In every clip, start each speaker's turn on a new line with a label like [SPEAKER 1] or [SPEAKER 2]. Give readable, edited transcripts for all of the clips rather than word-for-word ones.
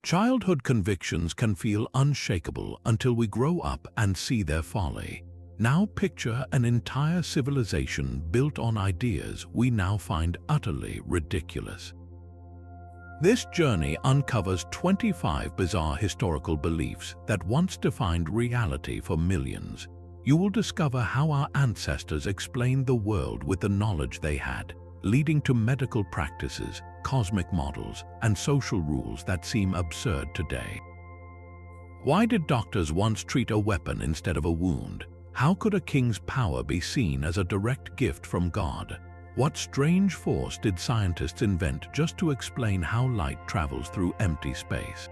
[SPEAKER 1] Childhood convictions can feel unshakable until we grow up and see their folly. Now picture an entire civilization built on ideas we now find utterly ridiculous. This journey uncovers 25 bizarre historical beliefs that once defined reality for millions. You will discover how our ancestors explained the world with the knowledge they had, leading to medical practices, cosmic models, and social rules that seem absurd today. Why did doctors once treat a weapon instead of a wound? How could a king's power be seen as a direct gift from God? What strange force did scientists invent just to explain how light travels through empty space?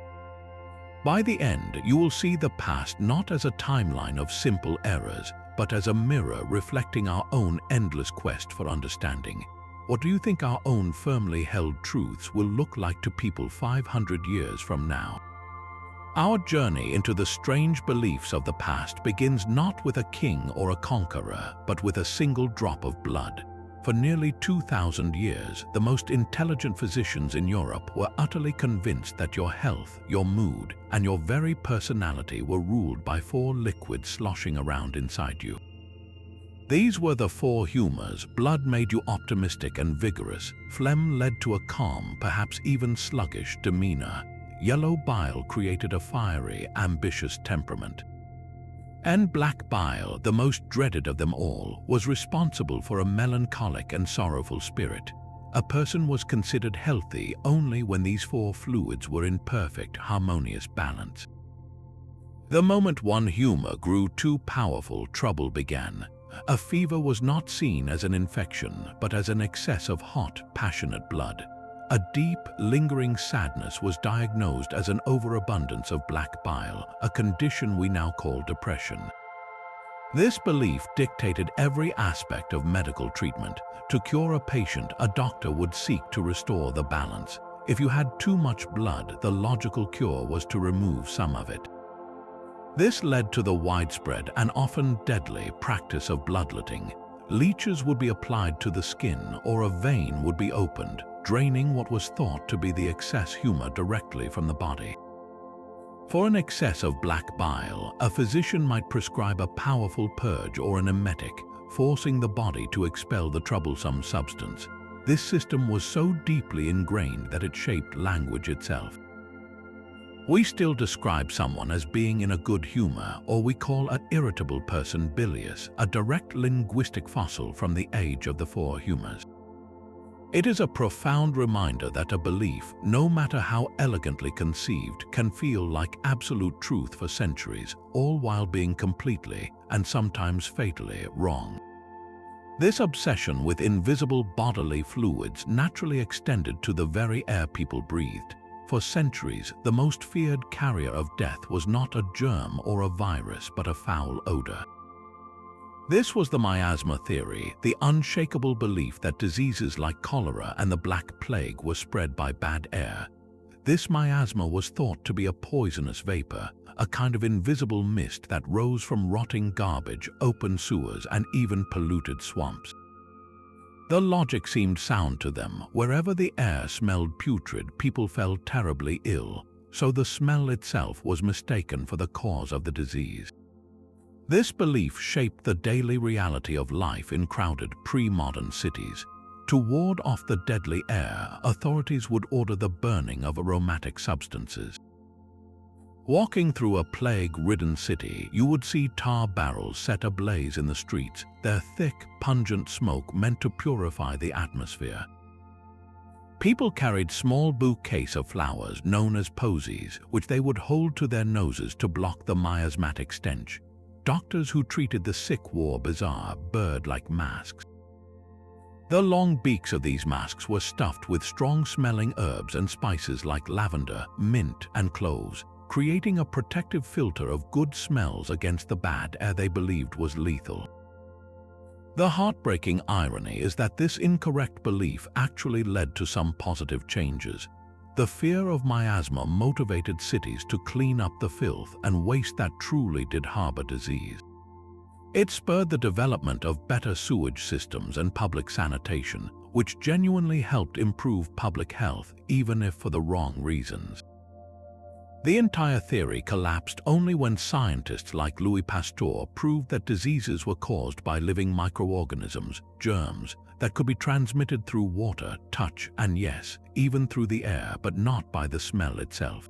[SPEAKER 1] By the end, you will see the past not as a timeline of simple errors, but as a mirror reflecting our own endless quest for understanding. What do you think our own firmly held truths will look like to people 500 years from now? Our journey into the strange beliefs of the past begins not with a king or a conqueror, but with a single drop of blood. For nearly 2,000 years, the most intelligent physicians in Europe were utterly convinced that your health, your mood, and your very personality were ruled by 4 liquids sloshing around inside you. These were the 4 humors. Blood made you optimistic and vigorous. Phlegm led to a calm, perhaps even sluggish, demeanor. Yellow bile created a fiery, ambitious temperament. And black bile, the most dreaded of them all, was responsible for a melancholic and sorrowful spirit. A person was considered healthy only when these 4 fluids were in perfect, harmonious balance. The moment one humor grew too powerful, trouble began. A fever was not seen as an infection, but as an excess of hot, passionate blood. A deep, lingering sadness was diagnosed as an overabundance of black bile, a condition we now call depression. This belief dictated every aspect of medical treatment. To cure a patient, a doctor would seek to restore the balance. If you had too much blood, the logical cure was to remove some of it. This led to the widespread and often deadly practice of bloodletting. Leeches would be applied to the skin, or a vein would be opened, draining what was thought to be the excess humor directly from the body. For an excess of black bile, a physician might prescribe a powerful purge or an emetic, forcing the body to expel the troublesome substance. This system was so deeply ingrained that it shaped language itself. We still describe someone as being in a good humor, or we call an irritable person bilious, a direct linguistic fossil from the age of the 4 humors. It is a profound reminder that a belief, no matter how elegantly conceived, can feel like absolute truth for centuries, all while being completely, and sometimes fatally, wrong. This obsession with invisible bodily fluids naturally extended to the very air people breathed. For centuries, the most feared carrier of death was not a germ or a virus, but a foul odor. This was the miasma theory, the unshakable belief that diseases like cholera and the Black Plague were spread by bad air. This miasma was thought to be a poisonous vapor, a kind of invisible mist that rose from rotting garbage, open sewers, and even polluted swamps. The logic seemed sound to them. Wherever the air smelled putrid, people fell terribly ill, so the smell itself was mistaken for the cause of the disease. This belief shaped the daily reality of life in crowded, pre-modern cities. To ward off the deadly air, authorities would order the burning of aromatic substances. Walking through a plague-ridden city, you would see tar barrels set ablaze in the streets, their thick, pungent smoke meant to purify the atmosphere. People carried small bouquets of flowers known as posies, which they would hold to their noses to block the miasmatic stench. Doctors who treated the sick wore bizarre, bird-like masks. The long beaks of these masks were stuffed with strong-smelling herbs and spices like lavender, mint, and cloves, creating a protective filter of good smells against the bad air they believed was lethal. The heartbreaking irony is that this incorrect belief actually led to some positive changes. The fear of miasma motivated cities to clean up the filth and waste that truly did harbor disease. It spurred the development of better sewage systems and public sanitation, which genuinely helped improve public health, even if for the wrong reasons. The entire theory collapsed only when scientists like Louis Pasteur proved that diseases were caused by living microorganisms, germs, that could be transmitted through water, touch, and yes, even through the air, but not by the smell itself.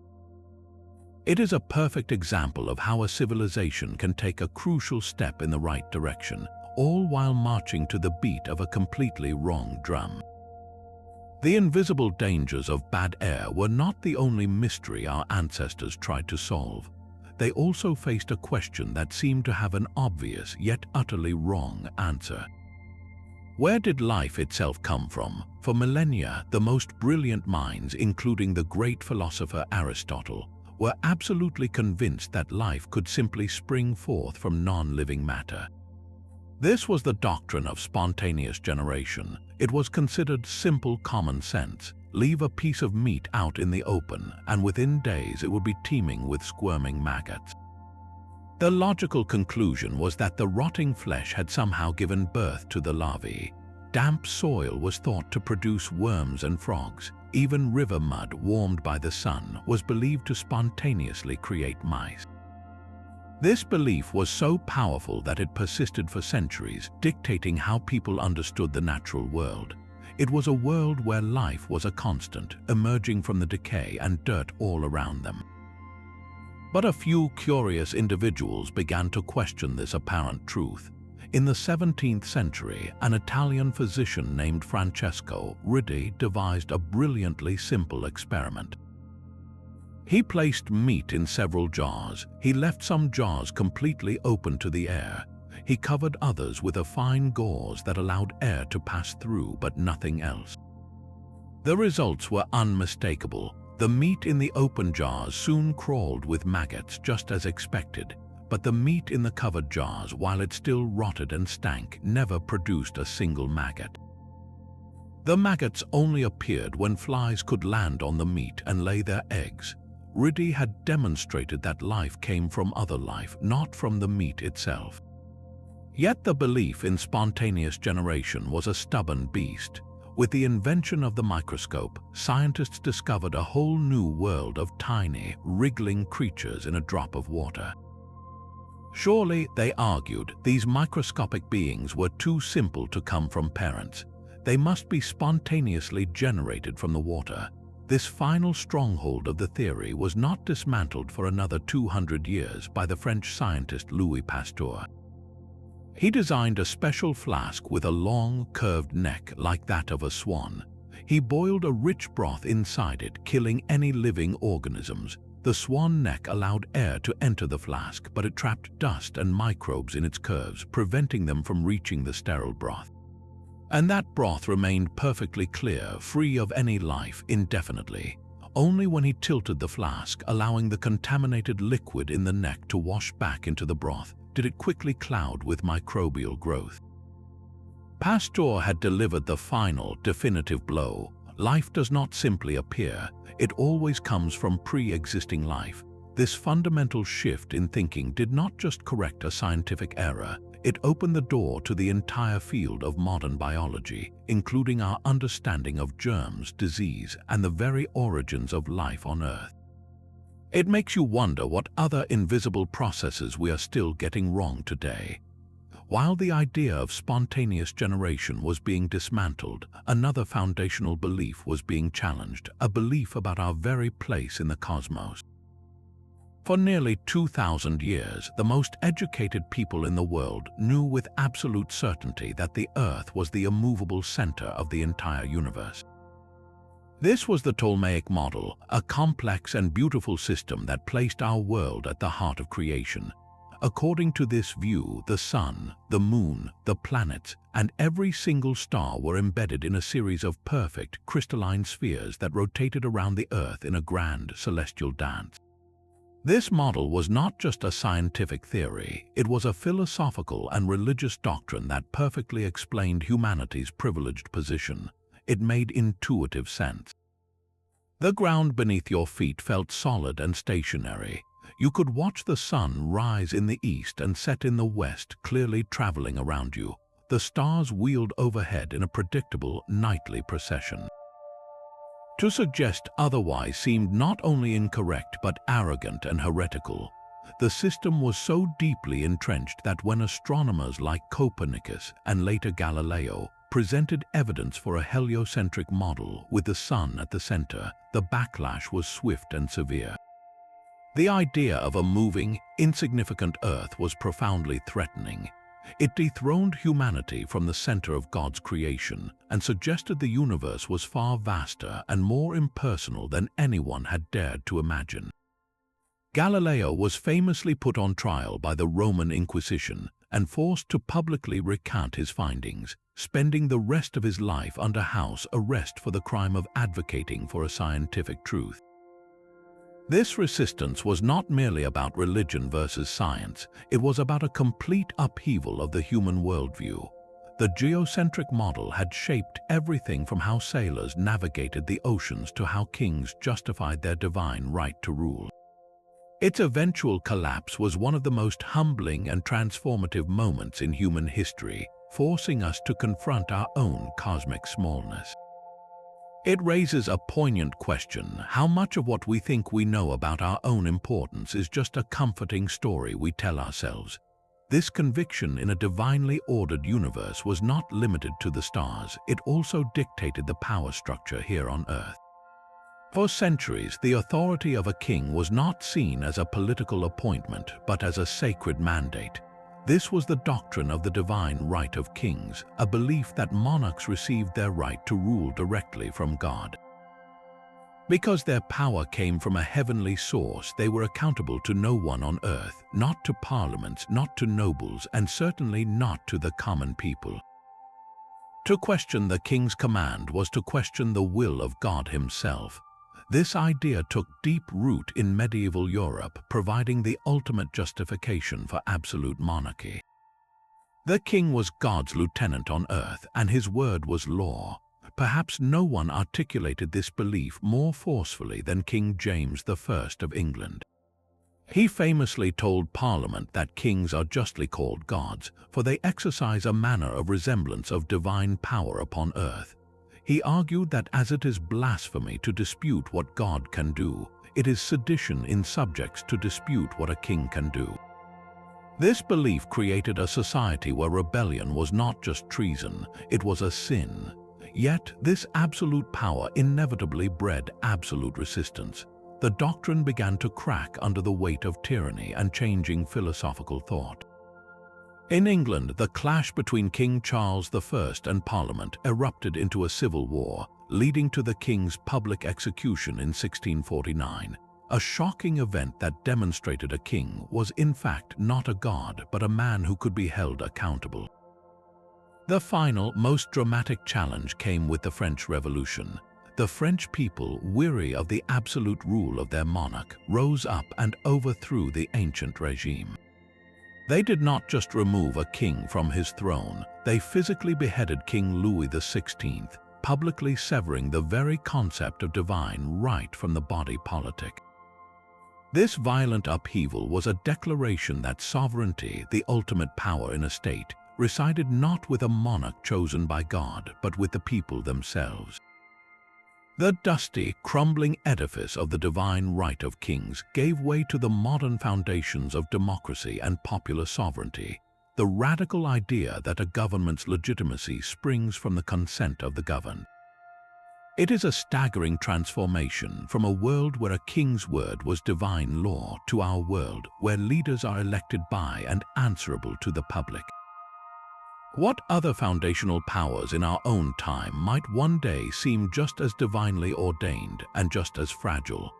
[SPEAKER 1] It is a perfect example of how a civilization can take a crucial step in the right direction, all while marching to the beat of a completely wrong drum. The invisible dangers of bad air were not the only mystery our ancestors tried to solve. They also faced a question that seemed to have an obvious yet utterly wrong answer. Where did life itself come from? For millennia, the most brilliant minds, including the great philosopher Aristotle, were absolutely convinced that life could simply spring forth from non-living matter. This was the doctrine of spontaneous generation. It was considered simple common sense. Leave a piece of meat out in the open, and within days it would be teeming with squirming maggots. The logical conclusion was that the rotting flesh had somehow given birth to the larvae. Damp soil was thought to produce worms and frogs. Even river mud warmed by the sun was believed to spontaneously create mice. This belief was so powerful that it persisted for centuries, dictating how people understood the natural world. It was a world where life was a constant, emerging from the decay and dirt all around them. But a few curious individuals began to question this apparent truth. In the 17th century, an Italian physician named Francesco Ridi devised a brilliantly simple experiment. He placed meat in several jars. He left some jars completely open to the air. He covered others with a fine gauze that allowed air to pass through, but nothing else. The results were unmistakable. The meat in the open jars soon crawled with maggots, just as expected, but the meat in the covered jars, while it still rotted and stank, never produced a single maggot. The maggots only appeared when flies could land on the meat and lay their eggs. Ridi had demonstrated that life came from other life, not from the meat itself. Yet the belief in spontaneous generation was a stubborn beast. With the invention of the microscope, scientists discovered a whole new world of tiny, wriggling creatures in a drop of water. Surely, they argued, these microscopic beings were too simple to come from parents. They must be spontaneously generated from the water. This final stronghold of the theory was not dismantled for another 200 years by the French scientist Louis Pasteur. He designed a special flask with a long, curved neck like that of a swan. He boiled a rich broth inside it, killing any living organisms. The swan neck allowed air to enter the flask, but it trapped dust and microbes in its curves, preventing them from reaching the sterile broth. And that broth remained perfectly clear, free of any life, indefinitely. Only when he tilted the flask, allowing the contaminated liquid in the neck to wash back into the broth, did it quickly cloud with microbial growth. Pasteur had delivered the final, definitive blow. Life does not simply appear, it always comes from pre-existing life. This fundamental shift in thinking did not just correct a scientific error, it opened the door to the entire field of modern biology, including our understanding of germs, disease, and the very origins of life on Earth. It makes you wonder what other invisible processes we are still getting wrong today. While the idea of spontaneous generation was being dismantled, another foundational belief was being challenged, a belief about our very place in the cosmos. For nearly 2,000 years, the most educated people in the world knew with absolute certainty that the Earth was the immovable center of the entire universe. This was the Ptolemaic model, a complex and beautiful system that placed our world at the heart of creation. According to this view, the sun, the moon, the planets, and every single star were embedded in a series of perfect, crystalline spheres that rotated around the Earth in a grand celestial dance. This model was not just a scientific theory, it was a philosophical and religious doctrine that perfectly explained humanity's privileged position. It made intuitive sense. The ground beneath your feet felt solid and stationary. You could watch the sun rise in the east and set in the west, clearly traveling around you. The stars wheeled overhead in a predictable nightly procession. To suggest otherwise seemed not only incorrect but arrogant and heretical. The system was so deeply entrenched that when astronomers like Copernicus and later Galileo presented evidence for a heliocentric model with the sun at the center, the backlash was swift and severe. The idea of a moving, insignificant Earth was profoundly threatening. It dethroned humanity from the center of God's creation and suggested the universe was far vaster and more impersonal than anyone had dared to imagine. Galileo was famously put on trial by the Roman Inquisition and forced to publicly recant his findings, spending the rest of his life under house arrest for the crime of advocating for a scientific truth. This resistance was not merely about religion versus science, it was about a complete upheaval of the human worldview. The geocentric model had shaped everything from how sailors navigated the oceans to how kings justified their divine right to rule. Its eventual collapse was one of the most humbling and transformative moments in human history, forcing us to confront our own cosmic smallness. It raises a poignant question: how much of what we think we know about our own importance is just a comforting story we tell ourselves? This conviction in a divinely ordered universe was not limited to the stars, it also dictated the power structure here on Earth. For centuries, the authority of a king was not seen as a political appointment, but as a sacred mandate. This was the doctrine of the divine right of kings, a belief that monarchs received their right to rule directly from God. Because their power came from a heavenly source, they were accountable to no one on earth, not to parliaments, not to nobles, and certainly not to the common people. To question the king's command was to question the will of God himself. This idea took deep root in medieval Europe, providing the ultimate justification for absolute monarchy. The king was God's lieutenant on earth, and his word was law. Perhaps no one articulated this belief more forcefully than King James I of England. He famously told Parliament that kings are justly called gods, for they exercise a manner of resemblance of divine power upon earth. He argued that as it is blasphemy to dispute what God can do, it is sedition in subjects to dispute what a king can do. This belief created a society where rebellion was not just treason, it was a sin. Yet, this absolute power inevitably bred absolute resistance. The doctrine began to crack under the weight of tyranny and changing philosophical thought. In England, the clash between King Charles I and Parliament erupted into a civil war, leading to the king's public execution in 1649, a shocking event that demonstrated a king was in fact not a god but a man who could be held accountable. The final, most dramatic challenge came with the French Revolution. The French people, weary of the absolute rule of their monarch, rose up and overthrew the ancient regime. They did not just remove a king from his throne, they physically beheaded King Louis XVI, publicly severing the very concept of divine right from the body politic. This violent upheaval was a declaration that sovereignty, the ultimate power in a state, resided not with a monarch chosen by God, but with the people themselves. The dusty, crumbling edifice of the divine right of kings gave way to the modern foundations of democracy and popular sovereignty, the radical idea that a government's legitimacy springs from the consent of the governed. It is a staggering transformation from a world where a king's word was divine law to our world where leaders are elected by and answerable to the public. What other foundational powers in our own time might one day seem just as divinely ordained and just as fragile?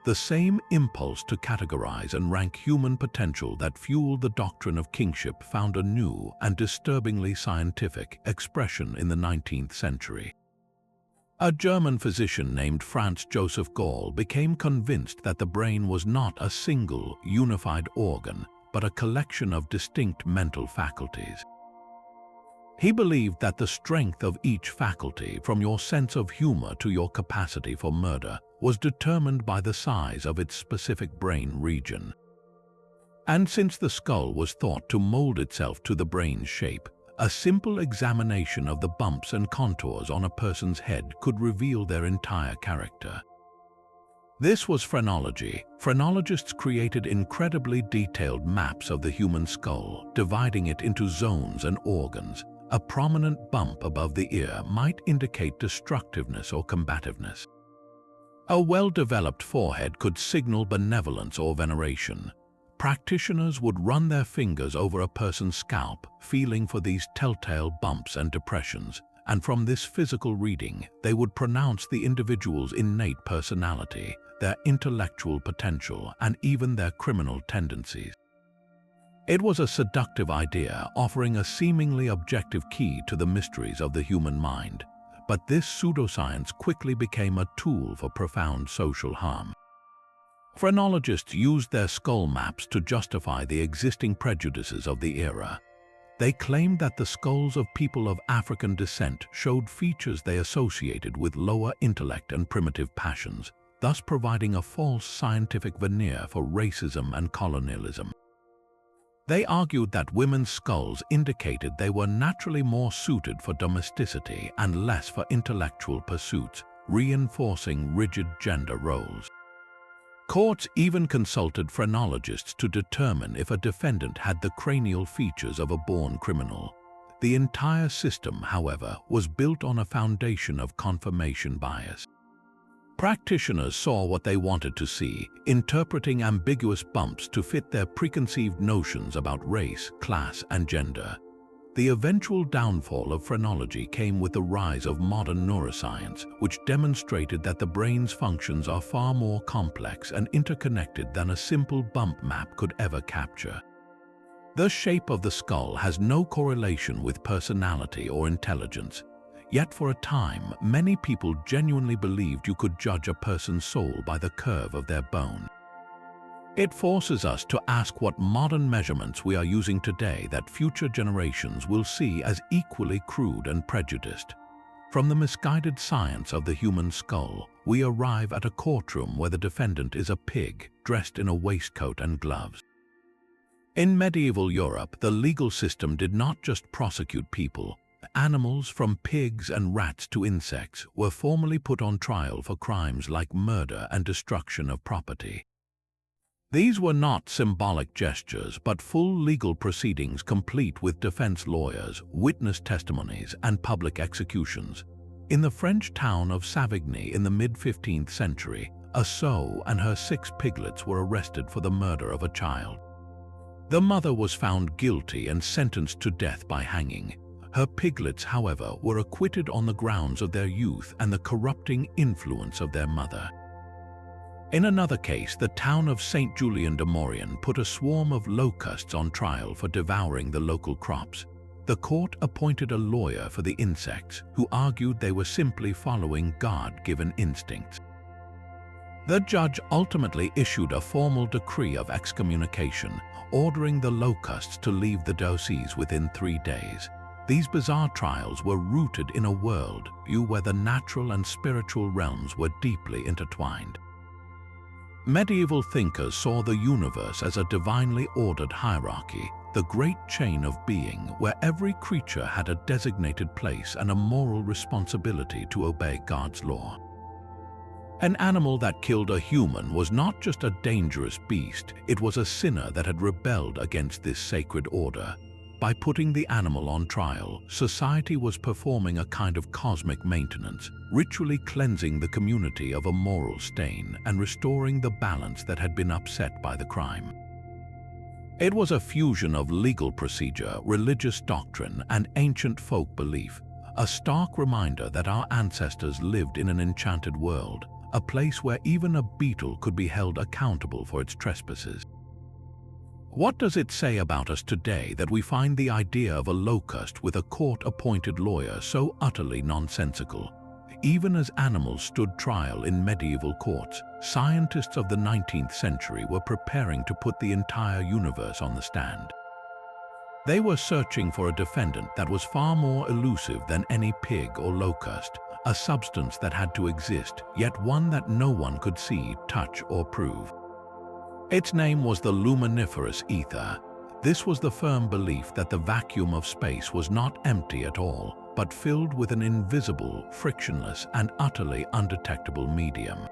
[SPEAKER 1] The same impulse to categorize and rank human potential that fueled the doctrine of kingship found a new and disturbingly scientific expression in the 19th century. A German physician named Franz Joseph Gall became convinced that the brain was not a single, unified organ, but a collection of distinct mental faculties. He believed that the strength of each faculty, from your sense of humor to your capacity for murder, was determined by the size of its specific brain region. And since the skull was thought to mold itself to the brain's shape, A simple examination of the bumps and contours on a person's head could reveal their entire character. This was phrenology. Phrenologists created incredibly detailed maps of the human skull, dividing it into zones and organs. A prominent bump above the ear might indicate destructiveness or combativeness. A well-developed forehead could signal benevolence or veneration. Practitioners would run their fingers over a person's scalp, feeling for these telltale bumps and depressions, and from this physical reading, they would pronounce the individual's innate personality, their intellectual potential, and even their criminal tendencies. It was a seductive idea, offering a seemingly objective key to the mysteries of the human mind. But this pseudoscience quickly became a tool for profound social harm. Phrenologists used their skull maps to justify the existing prejudices of the era. They claimed that the skulls of people of African descent showed features they associated with lower intellect and primitive passions, thus providing a false scientific veneer for racism and colonialism. They argued that women's skulls indicated they were naturally more suited for domesticity and less for intellectual pursuits, reinforcing rigid gender roles. Courts even consulted phrenologists to determine if a defendant had the cranial features of a born criminal. The entire system, however, was built on a foundation of confirmation bias. Practitioners saw what they wanted to see, interpreting ambiguous bumps to fit their preconceived notions about race, class, and gender. The eventual downfall of phrenology came with the rise of modern neuroscience, which demonstrated that the brain's functions are far more complex and interconnected than a simple bump map could ever capture. The shape of the skull has no correlation with personality or intelligence. Yet for a time, many people genuinely believed you could judge a person's soul by the curve of their bone. It forces us to ask what modern measurements we are using today that future generations will see as equally crude and prejudiced. From the misguided science of the human skull, we arrive at a courtroom where the defendant is a pig dressed in a waistcoat and gloves. In medieval Europe, the legal system did not just prosecute people. Animals, from pigs and rats to insects, were formally put on trial for crimes like murder and destruction of property. These were not symbolic gestures, but full legal proceedings complete with defense lawyers, witness testimonies, and public executions. In the French town of Savigny in the mid-15th century, a sow and her 6 piglets were arrested for the murder of a child. The mother was found guilty and sentenced to death by hanging. Her piglets, however, were acquitted on the grounds of their youth and the corrupting influence of their mother. In another case, the town of St. Julien de Maurienne put a swarm of locusts on trial for devouring the local crops. The court appointed a lawyer for the insects, who argued they were simply following God-given instincts. The judge ultimately issued a formal decree of excommunication, ordering the locusts to leave the diocese within 3 days. These bizarre trials were rooted in a worldview where the natural and spiritual realms were deeply intertwined. Medieval thinkers saw the universe as a divinely ordered hierarchy, the great chain of being where every creature had a designated place and a moral responsibility to obey God's law. An animal that killed a human was not just a dangerous beast, it was a sinner that had rebelled against this sacred order. By putting the animal on trial, society was performing a kind of cosmic maintenance, ritually cleansing the community of a moral stain and restoring the balance that had been upset by the crime. It was a fusion of legal procedure, religious doctrine, and ancient folk belief, a stark reminder that our ancestors lived in an enchanted world, a place where even a beetle could be held accountable for its trespasses. What does it say about us today that we find the idea of a locust with a court-appointed lawyer so utterly nonsensical? Even as animals stood trial in medieval courts, scientists of the 19th century were preparing to put the entire universe on the stand. They were searching for a defendant that was far more elusive than any pig or locust, a substance that had to exist, yet one that no one could see, touch, or prove. Its name was the luminiferous aether. This was the firm belief that the vacuum of space was not empty at all, but filled with an invisible, frictionless, and utterly undetectable medium.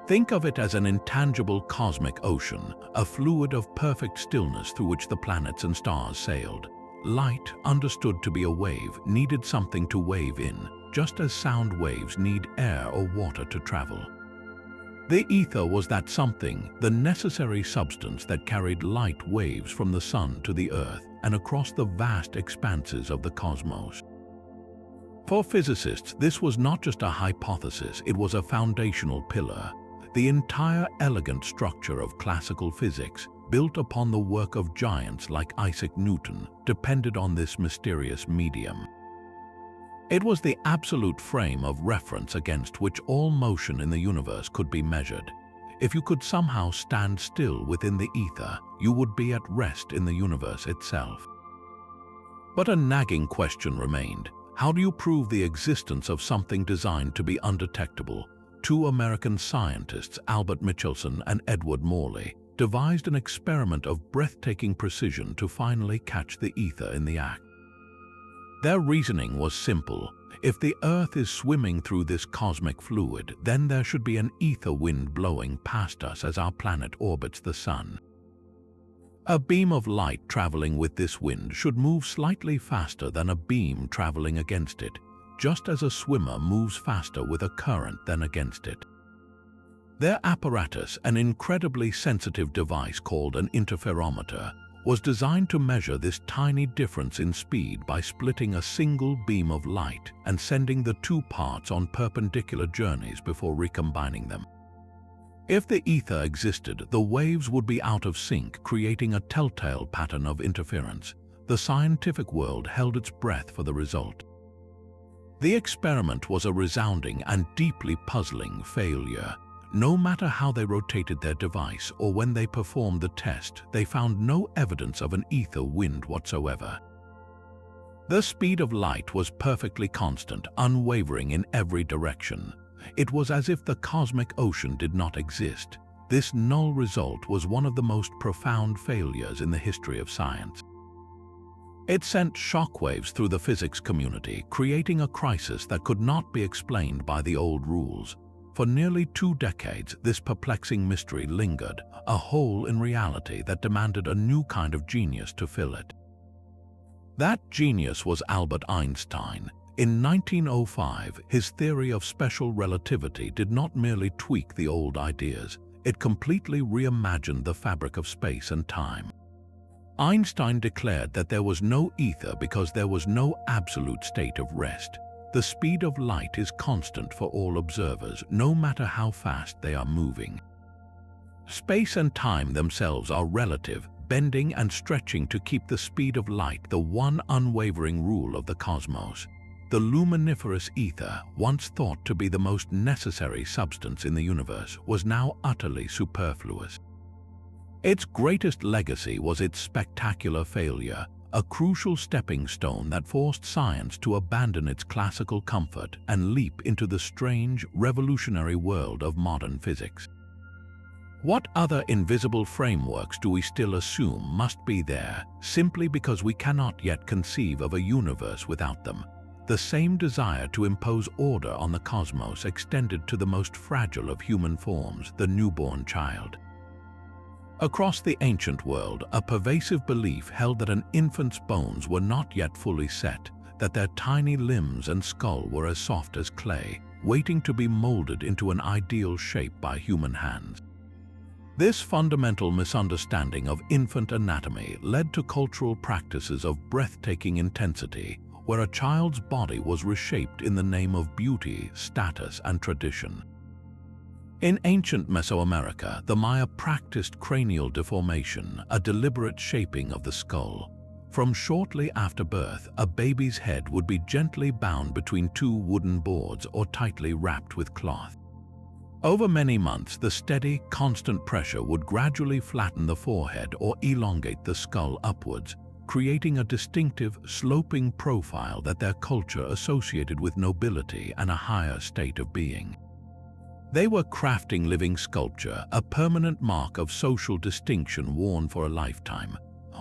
[SPEAKER 1] Think of it as an intangible cosmic ocean, a fluid of perfect stillness through which the planets and stars sailed. Light, understood to be a wave, needed something to wave in, just as sound waves need air or water to travel. The ether was that something, the necessary substance that carried light waves from the sun to the earth and across the vast expanses of the cosmos. For physicists, this was not just a hypothesis, it was a foundational pillar. The entire elegant structure of classical physics, built upon the work of giants like Isaac Newton, depended on this mysterious medium. It was the absolute frame of reference against which all motion in the universe could be measured. If you could somehow stand still within the ether, you would be at rest in the universe itself. But a nagging question remained. How do you prove the existence of something designed to be undetectable? Two American scientists, Albert Michelson and Edward Morley, devised an experiment of breathtaking precision to finally catch the ether in the act. Their reasoning was simple. If the Earth is swimming through this cosmic fluid, then there should be an ether wind blowing past us as our planet orbits the Sun. A beam of light traveling with this wind should move slightly faster than a beam traveling against it, just as a swimmer moves faster with a current than against it. Their apparatus, an incredibly sensitive device called an interferometer, was designed to measure this tiny difference in speed by splitting a single beam of light and sending the two parts on perpendicular journeys before recombining them. If the ether existed, the waves would be out of sync, creating a telltale pattern of interference. The scientific world held its breath for the result. The experiment was a resounding and deeply puzzling failure. No matter how they rotated their device or when they performed the test, they found no evidence of an ether wind whatsoever. The speed of light was perfectly constant, unwavering in every direction. It was as if the cosmic ocean did not exist. This null result was one of the most profound failures in the history of science. It sent shockwaves through the physics community, creating a crisis that could not be explained by the old rules. For nearly 2 decades, this perplexing mystery lingered, a hole in reality that demanded a new kind of genius to fill it. That genius was Albert Einstein. In 1905, his theory of special relativity did not merely tweak the old ideas, it completely reimagined the fabric of space and time. Einstein declared that there was no ether because there was no absolute state of rest. The speed of light is constant for all observers, no matter how fast they are moving. Space and time themselves are relative, bending and stretching to keep the speed of light the one unwavering rule of the cosmos. The luminiferous ether, once thought to be the most necessary substance in the universe, was now utterly superfluous. Its greatest legacy was its spectacular failure, a crucial stepping stone that forced science to abandon its classical comfort and leap into the strange, revolutionary world of modern physics. What other invisible frameworks do we still assume must be there, simply because we cannot yet conceive of a universe without them? The same desire to impose order on the cosmos extended to the most fragile of human forms, the newborn child. Across the ancient world, a pervasive belief held that an infant's bones were not yet fully set, that their tiny limbs and skull were as soft as clay, waiting to be molded into an ideal shape by human hands. This fundamental misunderstanding of infant anatomy led to cultural practices of breathtaking intensity, where a child's body was reshaped in the name of beauty, status, and tradition. In ancient Mesoamerica, the Maya practiced cranial deformation, a deliberate shaping of the skull. From shortly after birth, a baby's head would be gently bound between 2 wooden boards or tightly wrapped with cloth. Over many months, the steady, constant pressure would gradually flatten the forehead or elongate the skull upwards, creating a distinctive, sloping profile that their culture associated with nobility and a higher state of being. They were crafting living sculpture, a permanent mark of social distinction worn for a lifetime.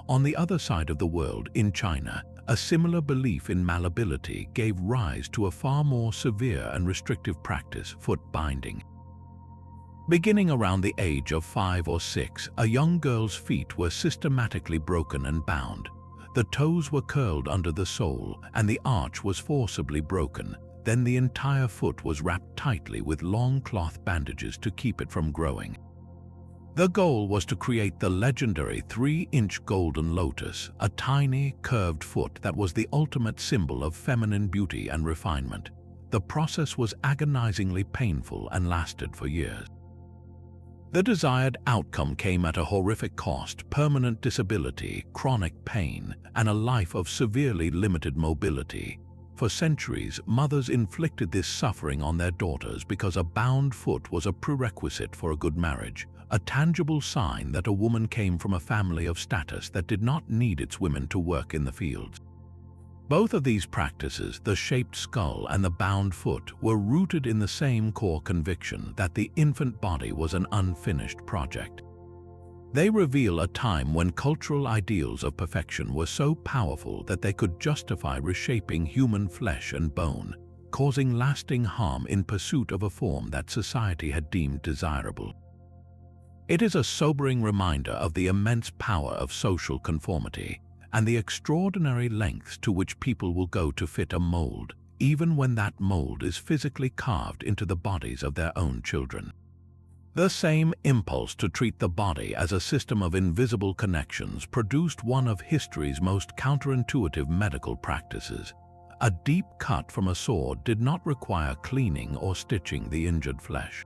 [SPEAKER 1] On the other side of the world, in China, a similar belief in malleability gave rise to a far more severe and restrictive practice, foot binding. Beginning around the age of 5 or 6, a young girl's feet were systematically broken and bound. The toes were curled under the sole, and the arch was forcibly broken. Then the entire foot was wrapped tightly with long cloth bandages to keep it from growing. The goal was to create the legendary 3-inch golden lotus, a tiny, curved foot that was the ultimate symbol of feminine beauty and refinement. The process was agonizingly painful and lasted for years. The desired outcome came at a horrific cost: permanent disability, chronic pain, and a life of severely limited mobility. For centuries, mothers inflicted this suffering on their daughters because a bound foot was a prerequisite for a good marriage, a tangible sign that a woman came from a family of status that did not need its women to work in the fields. Both of these practices, the shaped skull and the bound foot, were rooted in the same core conviction that the infant body was an unfinished project. They reveal a time when cultural ideals of perfection were so powerful that they could justify reshaping human flesh and bone, causing lasting harm in pursuit of a form that society had deemed desirable. It is a sobering reminder of the immense power of social conformity and the extraordinary lengths to which people will go to fit a mold, even when that mold is physically carved into the bodies of their own children. The same impulse to treat the body as a system of invisible connections produced one of history's most counterintuitive medical practices. A deep cut from a sword did not require cleaning or stitching the injured flesh.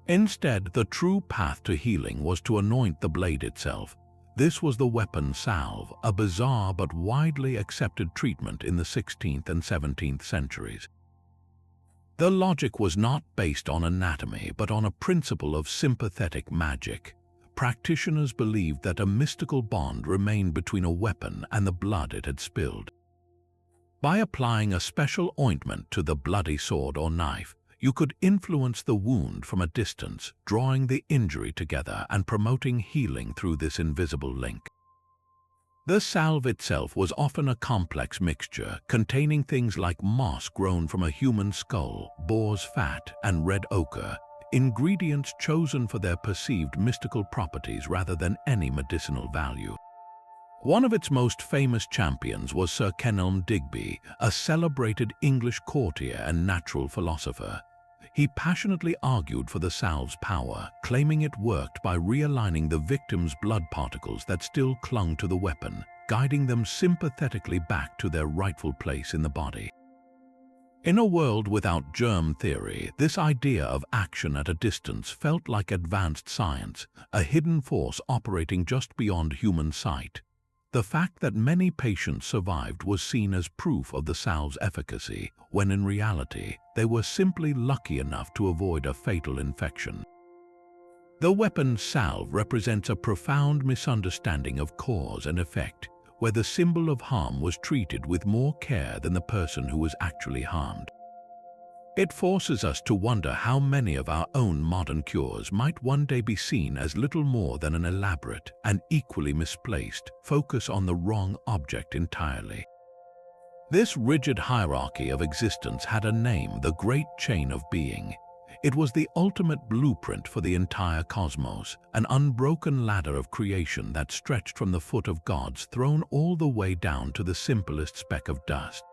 [SPEAKER 1] Instead, the true path to healing was to anoint the blade itself. This was the weapon salve, a bizarre but widely accepted treatment in the 16th and 17th centuries. The logic was not based on anatomy, but on a principle of sympathetic magic. Practitioners believed that a mystical bond remained between a weapon and the blood it had spilled. By applying a special ointment to the bloody sword or knife, you could influence the wound from a distance, drawing the injury together and promoting healing through this invisible link. The salve itself was often a complex mixture, containing things like moss grown from a human skull, boar's fat, and red ochre, ingredients chosen for their perceived mystical properties rather than any medicinal value. One of its most famous champions was Sir Kenelm Digby, a celebrated English courtier and natural philosopher. He passionately argued for the salve's power, claiming it worked by realigning the victim's blood particles that still clung to the weapon, guiding them sympathetically back to their rightful place in the body. In a world without germ theory, this idea of action at a distance felt like advanced science, a hidden force operating just beyond human sight. The fact that many patients survived was seen as proof of the salve's efficacy, when in reality, they were simply lucky enough to avoid a fatal infection. The weapon salve represents a profound misunderstanding of cause and effect, where the symbol of harm was treated with more care than the person who was actually harmed. It forces us to wonder how many of our own modern cures might one day be seen as little more than an elaborate and equally misplaced focus on the wrong object entirely. This rigid hierarchy of existence had a name: the Great Chain of Being. It was the ultimate blueprint for the entire cosmos, an unbroken ladder of creation that stretched from the foot of God's throne all the way down to the simplest speck of dust.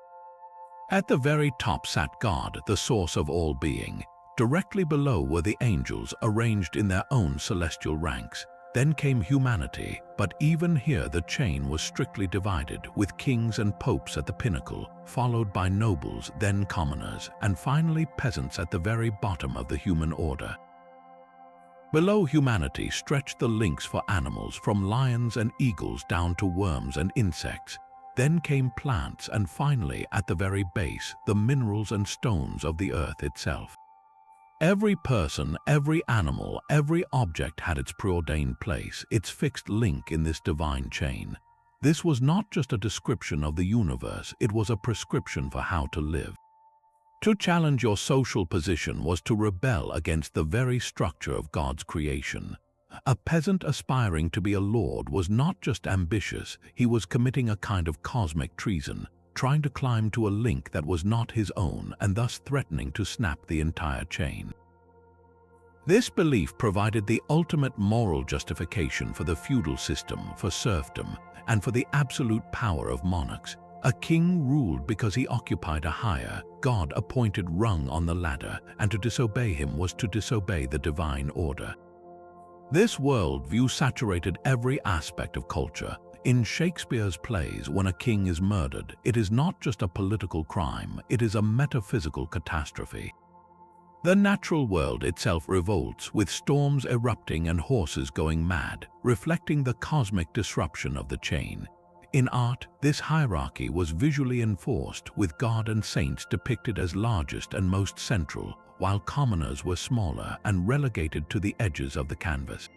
[SPEAKER 1] At the very top sat God, the source of all being. Directly below were the angels, arranged in their own celestial ranks. Then came humanity, but even here the chain was strictly divided, with kings and popes at the pinnacle, followed by nobles, then commoners, and finally peasants at the very bottom of the human order. Below humanity stretched the links for animals, from lions and eagles down to worms and insects. Then came plants, and finally, at the very base, the minerals and stones of the earth itself. Every person, every animal, every object had its preordained place, its fixed link in this divine chain. This was not just a description of the universe, it was a prescription for how to live. To challenge your social position was to rebel against the very structure of God's creation. A peasant aspiring to be a lord was not just ambitious, he was committing a kind of cosmic treason, trying to climb to a link that was not his own and thus threatening to snap the entire chain. This belief provided the ultimate moral justification for the feudal system, for serfdom, and for the absolute power of monarchs. A king ruled because he occupied a higher, God-appointed rung on the ladder, and to disobey him was to disobey the divine order. This worldview saturated every aspect of culture. In Shakespeare's plays, when a king is murdered, it is not just a political crime, it is a metaphysical catastrophe. The natural world itself revolts, with storms erupting and horses going mad, reflecting the cosmic disruption of the chain. In art, this hierarchy was visually enforced, with God and saints depicted as largest and most central, while commoners were smaller and relegated to the edges of the canvas.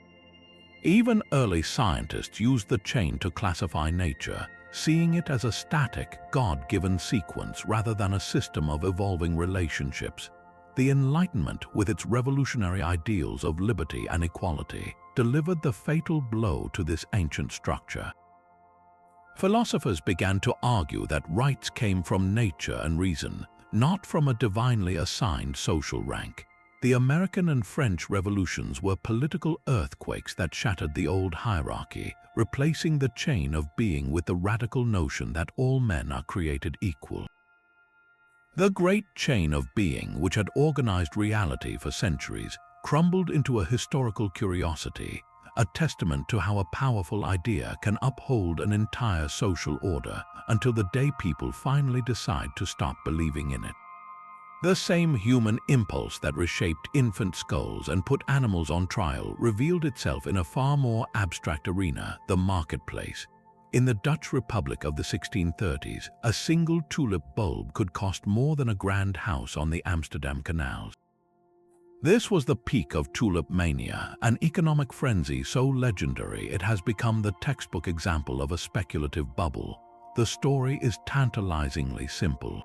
[SPEAKER 1] Even early scientists used the chain to classify nature, seeing it as a static, God-given sequence rather than a system of evolving relationships. The Enlightenment, with its revolutionary ideals of liberty and equality, delivered the fatal blow to this ancient structure. Philosophers began to argue that rights came from nature and reason, not from a divinely assigned social rank. The American and French revolutions were political earthquakes that shattered the old hierarchy, replacing the chain of being with the radical notion that all men are created equal. The great chain of being, which had organized reality for centuries, crumbled into a historical curiosity, a testament to how a powerful idea can uphold an entire social order until the day people finally decide to stop believing in it. The same human impulse that reshaped infant skulls and put animals on trial revealed itself in a far more abstract arena, the marketplace. In the Dutch Republic of the 1630s, a single tulip bulb could cost more than a grand house on the Amsterdam canals. This was the peak of tulip mania, an economic frenzy so legendary it has become the textbook example of a speculative bubble. The story is tantalizingly simple.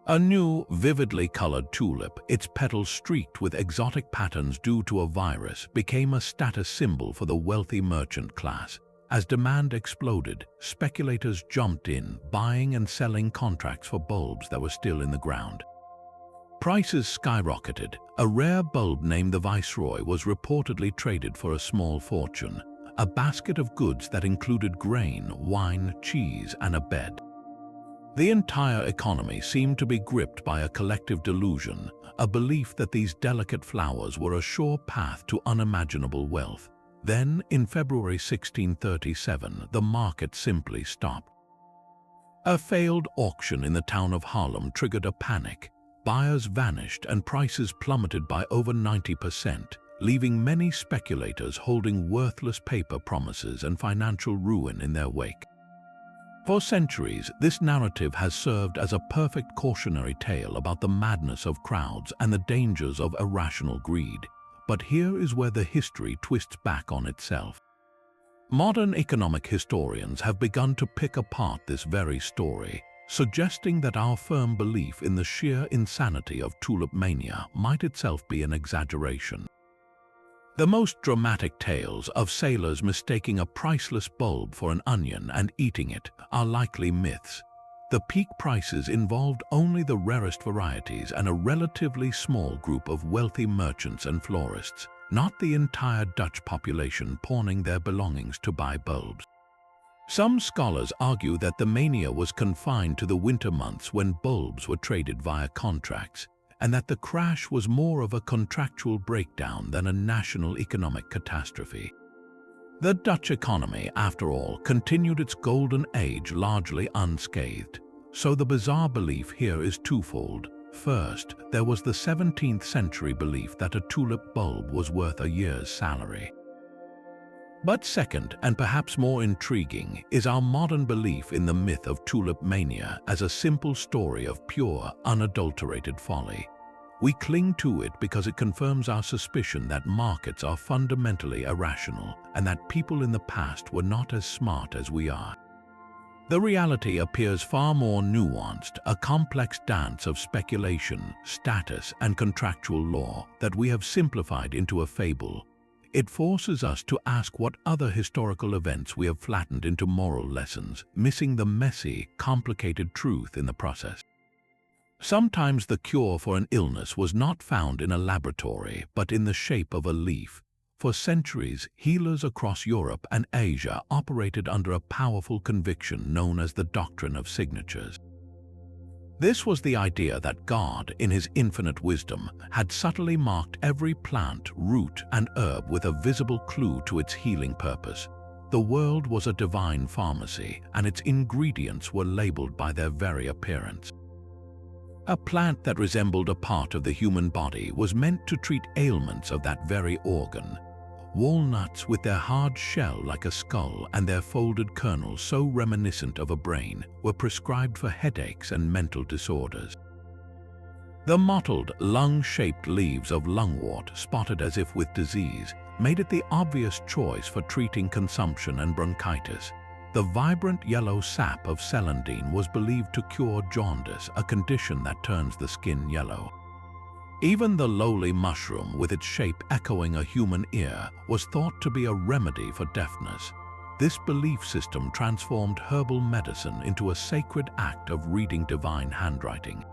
[SPEAKER 1] A new, vividly colored tulip, its petals streaked with exotic patterns due to a virus, became a status symbol for the wealthy merchant class. As demand exploded, speculators jumped in, buying and selling contracts for bulbs that were still in the ground. Prices skyrocketed. A rare bulb named the Viceroy was reportedly traded for a small fortune, a basket of goods that included grain, wine, cheese, and a bed. The entire economy seemed to be gripped by a collective delusion, a belief that these delicate flowers were a sure path to unimaginable wealth. Then, in February 1637, the market simply stopped. A failed auction in the town of Haarlem triggered a panic. Buyers vanished and prices plummeted by over 90%, leaving many speculators holding worthless paper promises and financial ruin in their wake. For centuries, this narrative has served as a perfect cautionary tale about the madness of crowds and the dangers of irrational greed. But here is where the history twists back on itself. Modern economic historians have begun to pick apart this very story, suggesting that our firm belief in the sheer insanity of tulip mania might itself be an exaggeration. The most dramatic tales of sailors mistaking a priceless bulb for an onion and eating it are likely myths. The peak prices involved only the rarest varieties and a relatively small group of wealthy merchants and florists, not the entire Dutch population pawning their belongings to buy bulbs. Some scholars argue that the mania was confined to the winter months when bulbs were traded via contracts, and that the crash was more of a contractual breakdown than a national economic catastrophe. The Dutch economy, after all, continued its golden age largely unscathed, so the bizarre belief here is twofold. First, there was the 17th century belief that a tulip bulb was worth a year's salary. But second, and perhaps more intriguing, is our modern belief in the myth of tulip mania as a simple story of pure, unadulterated folly. We cling to it because it confirms our suspicion that markets are fundamentally irrational and that people in the past were not as smart as we are. The reality appears far more nuanced, a complex dance of speculation, status, and contractual law that we have simplified into a fable. It forces us to ask what other historical events we have flattened into moral lessons, missing the messy, complicated truth in the process. Sometimes the cure for an illness was not found in a laboratory, but in the shape of a leaf. For centuries, healers across Europe and Asia operated under a powerful conviction known as the doctrine of signatures. This was the idea that God, in his infinite wisdom, had subtly marked every plant, root, and herb with a visible clue to its healing purpose. The world was a divine pharmacy, and its ingredients were labeled by their very appearance. A plant that resembled a part of the human body was meant to treat ailments of that very organ. Walnuts, with their hard shell like a skull and their folded kernels so reminiscent of a brain, were prescribed for headaches and mental disorders. The mottled, lung-shaped leaves of lungwort, spotted as if with disease, made it the obvious choice for treating consumption and bronchitis. The vibrant yellow sap of celandine was believed to cure jaundice, a condition that turns the skin yellow. Even the lowly mushroom, with its shape echoing a human ear, was thought to be a remedy for deafness. This belief system transformed herbal medicine into a sacred act of reading divine handwriting.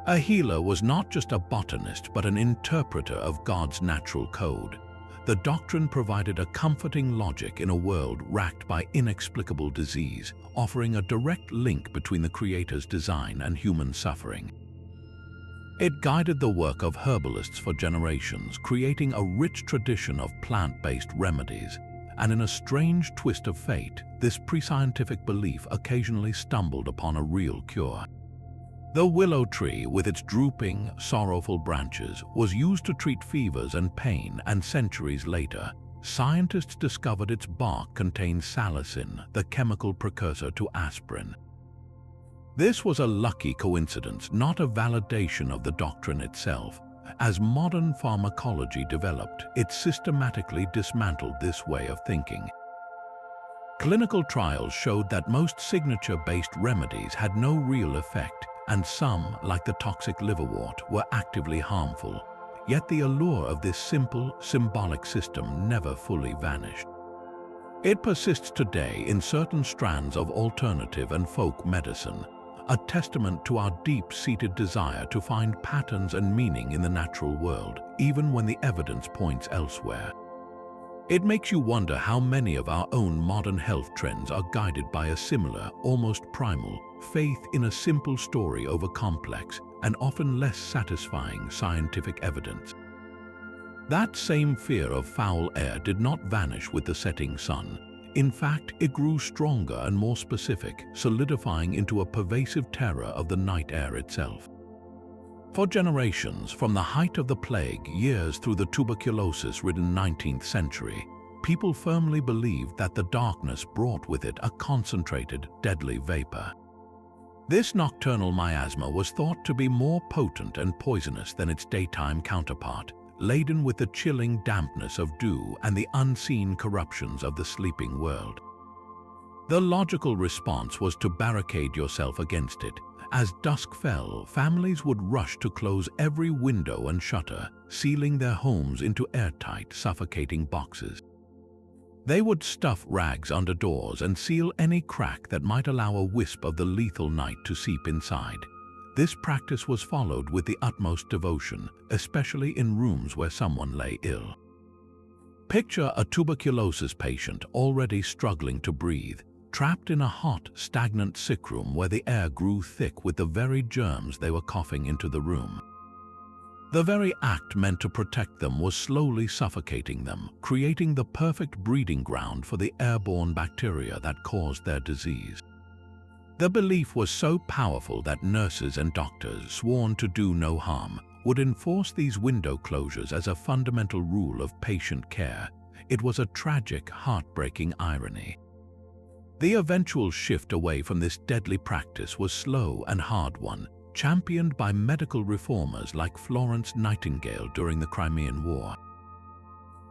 [SPEAKER 1] A healer was not just a botanist, but an interpreter of God's natural code. The doctrine provided a comforting logic in a world racked by inexplicable disease, offering a direct link between the Creator's design and human suffering. It guided the work of herbalists for generations, creating a rich tradition of plant-based remedies. And in a strange twist of fate, this pre-scientific belief occasionally stumbled upon a real cure. The willow tree, with its drooping, sorrowful branches, was used to treat fevers and pain, and centuries later, scientists discovered its bark contained salicin, the chemical precursor to aspirin. This was a lucky coincidence, not a validation of the doctrine itself. As modern pharmacology developed, it systematically dismantled this way of thinking. Clinical trials showed that most signature-based remedies had no real effect, and some, like the toxic liverwort, were actively harmful. Yet the allure of this simple, symbolic system never fully vanished. It persists today in certain strands of alternative and folk medicine, a testament to our deep-seated desire to find patterns and meaning in the natural world, even when the evidence points elsewhere. It makes you wonder how many of our own modern health trends are guided by a similar, almost primal, faith in a simple story over complex and often less satisfying scientific evidence. That same fear of foul air did not vanish with the setting sun. In fact, it grew stronger and more specific, solidifying into a pervasive terror of the night air itself. For generations, from the height of the plague years through the tuberculosis-ridden 19th century, people firmly believed that the darkness brought with it a concentrated, deadly vapor. This nocturnal miasma was thought to be more potent and poisonous than its daytime counterpart, laden with the chilling dampness of dew and the unseen corruptions of the sleeping world. The logical response was to barricade yourself against it. As dusk fell, families would rush to close every window and shutter, sealing their homes into airtight, suffocating boxes. They would stuff rags under doors and seal any crack that might allow a wisp of the lethal night to seep inside. This practice was followed with the utmost devotion, especially in rooms where someone lay ill. Picture a tuberculosis patient already struggling to breathe, trapped in a hot, stagnant sick room where the air grew thick with the very germs they were coughing into the room. The very act meant to protect them was slowly suffocating them, creating the perfect breeding ground for the airborne bacteria that caused their disease. The belief was so powerful that nurses and doctors, sworn to do no harm, would enforce these window closures as a fundamental rule of patient care. It was a tragic, heartbreaking irony. The eventual shift away from this deadly practice was slow and hard one, championed by medical reformers like Florence Nightingale during the Crimean War.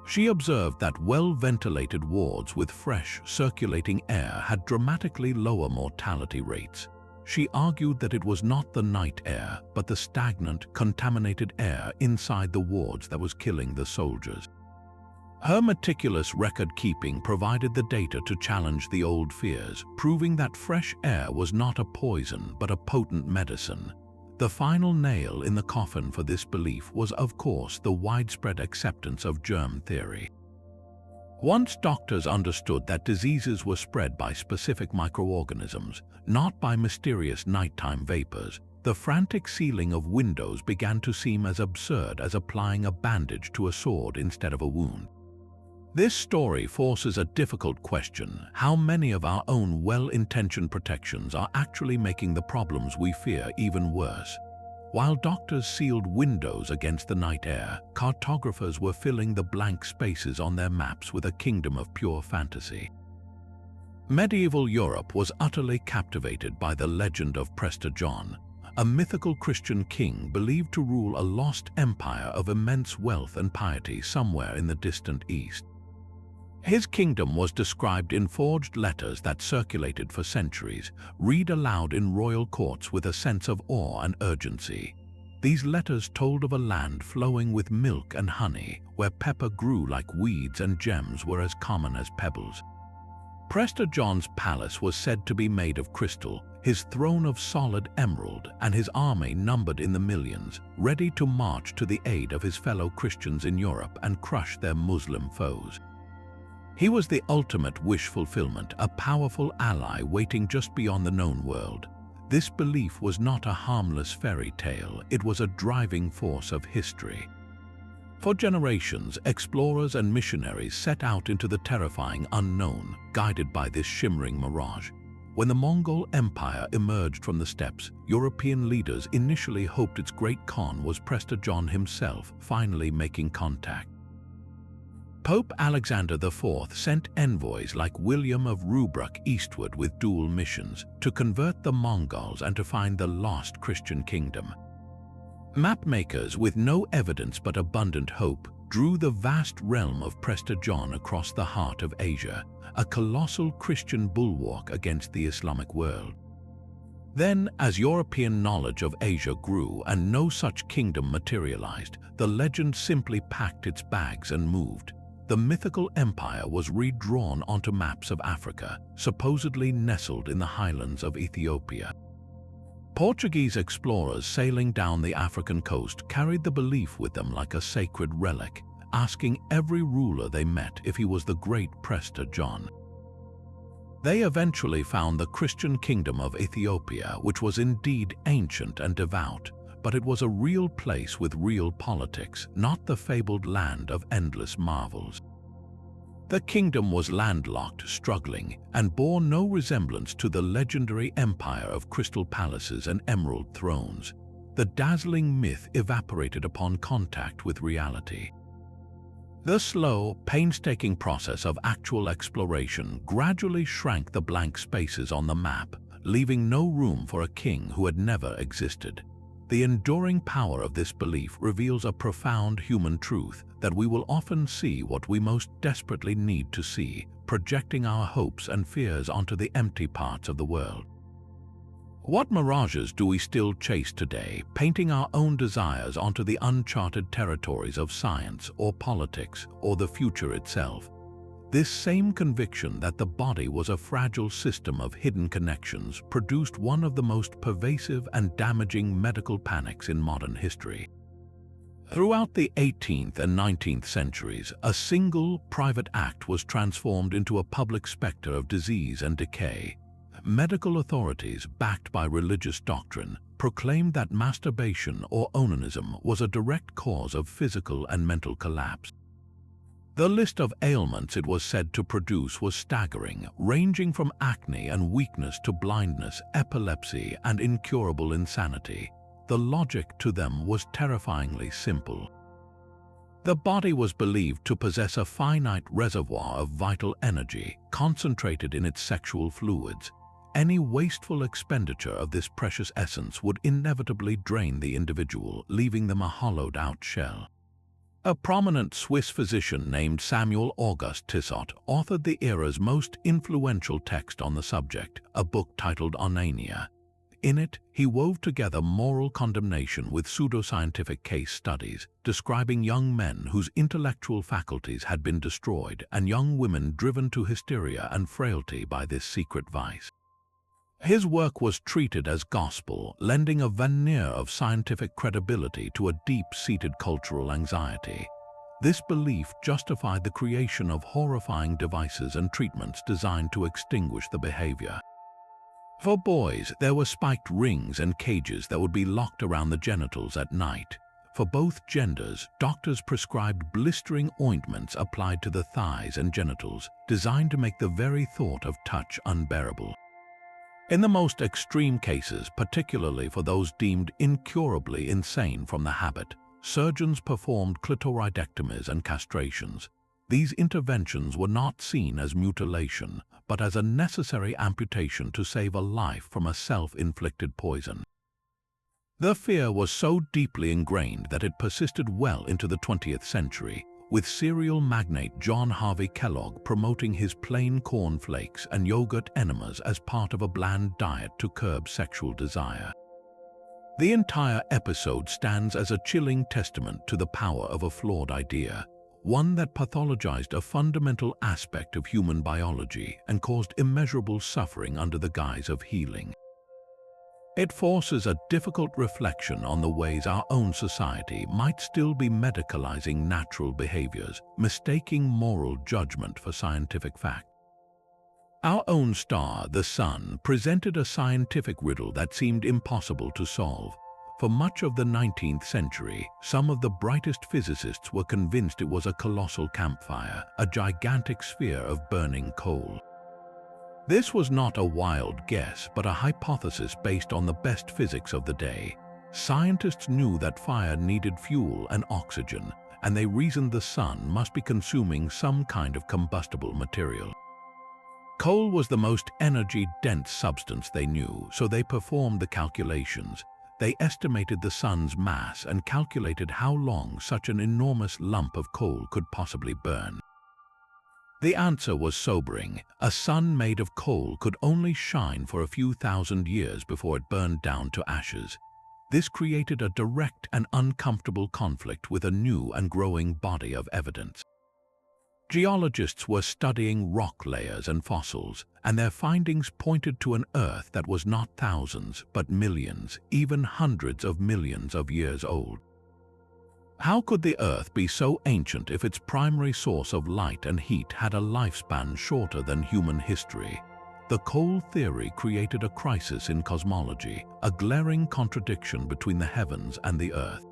[SPEAKER 1] She observed that well-ventilated wards with fresh, circulating air had dramatically lower mortality rates. She argued that it was not the night air, but the stagnant, contaminated air inside the wards that was killing the soldiers. Her meticulous record-keeping provided the data to challenge the old fears, proving that fresh air was not a poison but a potent medicine. The final nail in the coffin for this belief was, of course, the widespread acceptance of germ theory. Once doctors understood that diseases were spread by specific microorganisms, not by mysterious nighttime vapors, the frantic sealing of windows began to seem as absurd as applying a bandage to a sword instead of a wound. This story forces a difficult question: how many of our own well-intentioned protections are actually making the problems we fear even worse? While doctors sealed windows against the night air, cartographers were filling the blank spaces on their maps with a kingdom of pure fantasy. Medieval Europe was utterly captivated by the legend of Prester John, a mythical Christian king believed to rule a lost empire of immense wealth and piety somewhere in the distant east. His kingdom was described in forged letters that circulated for centuries, read aloud in royal courts with a sense of awe and urgency. These letters told of a land flowing with milk and honey, where pepper grew like weeds and gems were as common as pebbles. Prester John's palace was said to be made of crystal, his throne of solid emerald, and his army numbered in the millions, ready to march to the aid of his fellow Christians in Europe and crush their Muslim foes. He was the ultimate wish fulfillment, a powerful ally waiting just beyond the known world. This belief was not a harmless fairy tale, it was a driving force of history. For generations, explorers and missionaries set out into the terrifying unknown, guided by this shimmering mirage. When the Mongol Empire emerged from the steppes, European leaders initially hoped its great Khan was Prester John himself, finally making contact. Pope Alexander IV sent envoys like William of Rubruck eastward with dual missions, to convert the Mongols and to find the lost Christian kingdom. Mapmakers with no evidence but abundant hope drew the vast realm of Prester John across the heart of Asia, a colossal Christian bulwark against the Islamic world. Then, as European knowledge of Asia grew and no such kingdom materialized, the legend simply packed its bags and moved. The mythical empire was redrawn onto maps of Africa, supposedly nestled in the highlands of Ethiopia. Portuguese explorers sailing down the African coast carried the belief with them like a sacred relic, asking every ruler they met if he was the great Prester John. They eventually found the Christian kingdom of Ethiopia, which was indeed ancient and devout, but it was a real place with real politics, not the fabled land of endless marvels. The kingdom was landlocked, struggling, and bore no resemblance to the legendary empire of crystal palaces and emerald thrones. The dazzling myth evaporated upon contact with reality. The slow, painstaking process of actual exploration gradually shrank the blank spaces on the map, leaving no room for a king who had never existed. The enduring power of this belief reveals a profound human truth, that we will often see what we most desperately need to see, projecting our hopes and fears onto the empty parts of the world. What mirages do we still chase today, painting our own desires onto the uncharted territories of science or politics or the future itself? This same conviction that the body was a fragile system of hidden connections produced one of the most pervasive and damaging medical panics in modern history. Throughout the 18th and 19th centuries, a single private act was transformed into a public specter of disease and decay. Medical authorities, backed by religious doctrine, proclaimed that masturbation or onanism was a direct cause of physical and mental collapse. The list of ailments it was said to produce was staggering, ranging from acne and weakness to blindness, epilepsy, and incurable insanity. The logic to them was terrifyingly simple. The body was believed to possess a finite reservoir of vital energy, concentrated in its sexual fluids. Any wasteful expenditure of this precious essence would inevitably drain the individual, leaving them a hollowed-out shell. A prominent Swiss physician named Samuel August Tissot authored the era's most influential text on the subject, a book titled Mania. In it, he wove together moral condemnation with pseudoscientific case studies, describing young men whose intellectual faculties had been destroyed and young women driven to hysteria and frailty by this secret vice. His work was treated as gospel, lending a veneer of scientific credibility to a deep-seated cultural anxiety. This belief justified the creation of horrifying devices and treatments designed to extinguish the behavior. For boys, there were spiked rings and cages that would be locked around the genitals at night. For both genders, doctors prescribed blistering ointments applied to the thighs and genitals, designed to make the very thought of touch unbearable. In the most extreme cases, particularly for those deemed incurably insane from the habit, surgeons performed clitoridectomies and castrations. These interventions were not seen as mutilation, but as a necessary amputation to save a life from a self-inflicted poison. The fear was so deeply ingrained that it persisted well into the 20th century, with cereal magnate John Harvey Kellogg promoting his plain corn flakes and yogurt enemas as part of a bland diet to curb sexual desire. The entire episode stands as a chilling testament to the power of a flawed idea, one that pathologized a fundamental aspect of human biology and caused immeasurable suffering under the guise of healing. It forces a difficult reflection on the ways our own society might still be medicalizing natural behaviors, mistaking moral judgment for scientific fact. Our own star, the Sun, presented a scientific riddle that seemed impossible to solve. For much of the 19th century, some of the brightest physicists were convinced it was a colossal campfire, a gigantic sphere of burning coal. This was not a wild guess, but a hypothesis based on the best physics of the day. Scientists knew that fire needed fuel and oxygen, and they reasoned the sun must be consuming some kind of combustible material. Coal was the most energy-dense substance they knew, so they performed the calculations. They estimated the sun's mass and calculated how long such an enormous lump of coal could possibly burn. The answer was sobering. A sun made of coal could only shine for a few thousand years before it burned down to ashes. This created a direct and uncomfortable conflict with a new and growing body of evidence. Geologists were studying rock layers and fossils, and their findings pointed to an Earth that was not thousands, but millions, even hundreds of millions of years old. How could the Earth be so ancient if its primary source of light and heat had a lifespan shorter than human history? The coal theory created a crisis in cosmology, a glaring contradiction between the heavens and the Earth.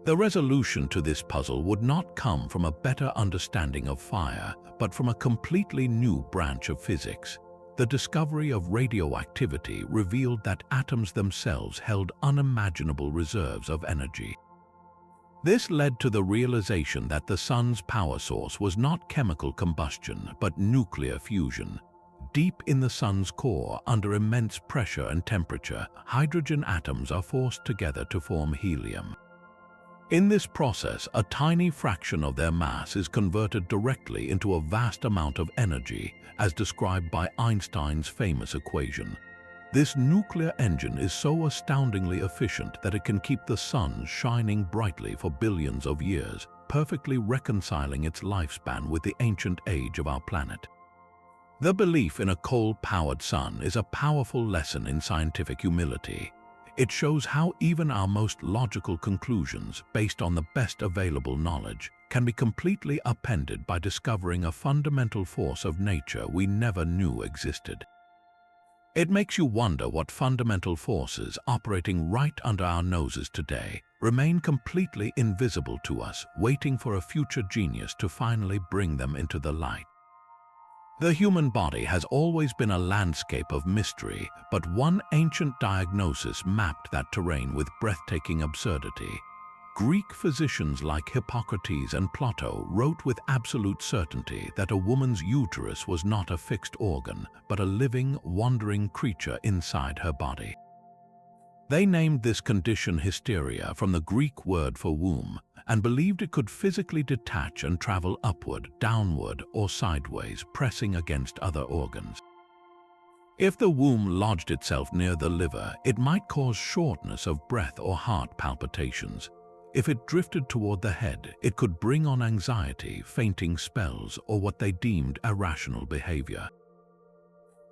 [SPEAKER 1] The resolution to this puzzle would not come from a better understanding of fire, but from a completely new branch of physics. The discovery of radioactivity revealed that atoms themselves held unimaginable reserves of energy. This led to the realization that the sun's power source was not chemical combustion, but nuclear fusion. Deep in the sun's core, under immense pressure and temperature, hydrogen atoms are forced together to form helium. In this process, a tiny fraction of their mass is converted directly into a vast amount of energy, as described by Einstein's famous equation. This nuclear engine is so astoundingly efficient that it can keep the sun shining brightly for billions of years, perfectly reconciling its lifespan with the ancient age of our planet. The belief in a coal-powered sun is a powerful lesson in scientific humility. It shows how even our most logical conclusions, based on the best available knowledge, can be completely upended by discovering a fundamental force of nature we never knew existed. It makes you wonder what fundamental forces operating right under our noses today remain completely invisible to us, waiting for a future genius to finally bring them into the light. The human body has always been a landscape of mystery, but one ancient diagnosis mapped that terrain with breathtaking absurdity. Greek physicians like Hippocrates and Plato wrote with absolute certainty that a woman's uterus was not a fixed organ, but a living, wandering creature inside her body. They named this condition hysteria from the Greek word for womb, and believed it could physically detach and travel upward, downward, or sideways, pressing against other organs. If the womb lodged itself near the liver, it might cause shortness of breath or heart palpitations. If it drifted toward the head, it could bring on anxiety, fainting spells, or what they deemed irrational behavior.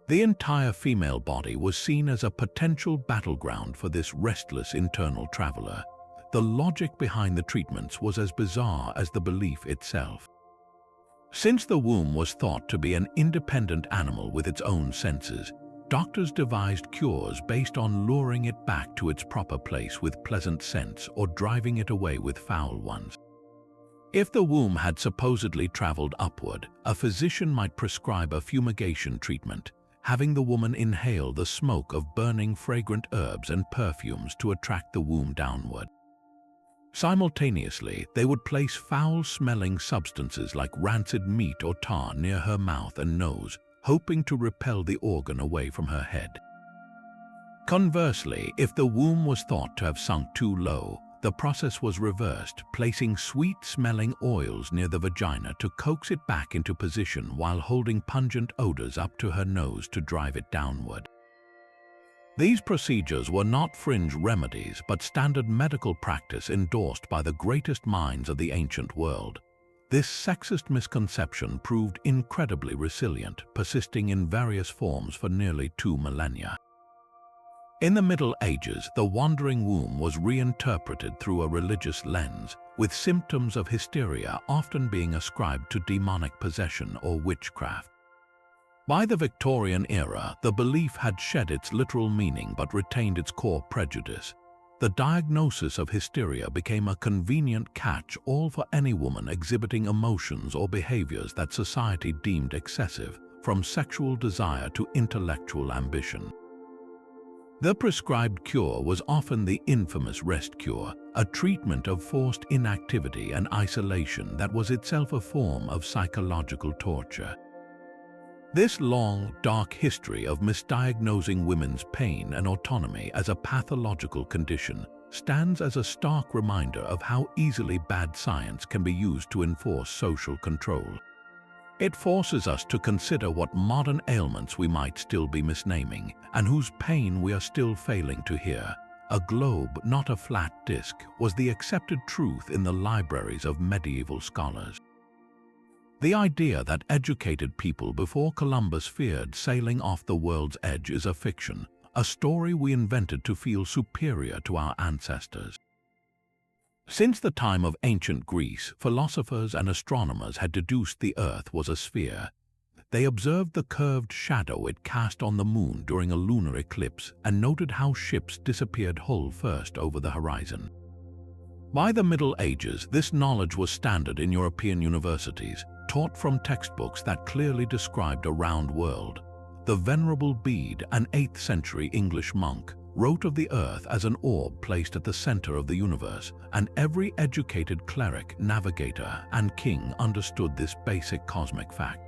[SPEAKER 1] The entire female body was seen as a potential battleground for this restless internal traveler. The logic behind the treatments was as bizarre as the belief itself. Since the womb was thought to be an independent animal with its own senses, doctors devised cures based on luring it back to its proper place with pleasant scents or driving it away with foul ones. If the womb had supposedly traveled upward, a physician might prescribe a fumigation treatment, having the woman inhale the smoke of burning fragrant herbs and perfumes to attract the womb downward. Simultaneously, they would place foul-smelling substances like rancid meat or tar near her mouth and nose, hoping to repel the organ away from her head. Conversely, if the womb was thought to have sunk too low, the process was reversed, placing sweet-smelling oils near the vagina to coax it back into position while holding pungent odors up to her nose to drive it downward. These procedures were not fringe remedies but standard medical practice endorsed by the greatest minds of the ancient world. This sexist misconception proved incredibly resilient, persisting in various forms for nearly 2 millennia. In the Middle Ages, the wandering womb was reinterpreted through a religious lens, with symptoms of hysteria often being ascribed to demonic possession or witchcraft. By the Victorian era, the belief had shed its literal meaning but retained its core prejudice. The diagnosis of hysteria became a convenient catch-all for any woman exhibiting emotions or behaviors that society deemed excessive, from sexual desire to intellectual ambition. The prescribed cure was often the infamous rest cure, a treatment of forced inactivity and isolation that was itself a form of psychological torture. This long, dark history of misdiagnosing women's pain and autonomy as a pathological condition stands as a stark reminder of how easily bad science can be used to enforce social control. It forces us to consider what modern ailments we might still be misnaming and whose pain we are still failing to hear. A globe, not a flat disk, was the accepted truth in the libraries of medieval scholars. The idea that educated people before Columbus feared sailing off the world's edge is a fiction, a story we invented to feel superior to our ancestors. Since the time of ancient Greece, philosophers and astronomers had deduced the Earth was a sphere. They observed the curved shadow it cast on the moon during a lunar eclipse and noted how ships disappeared hull first over the horizon. By the Middle Ages, this knowledge was standard in European universities, taught from textbooks that clearly described a round world. The Venerable Bede, an 8th century English monk, wrote of the Earth as an orb placed at the center of the universe, and every educated cleric, navigator, and king understood this basic cosmic fact.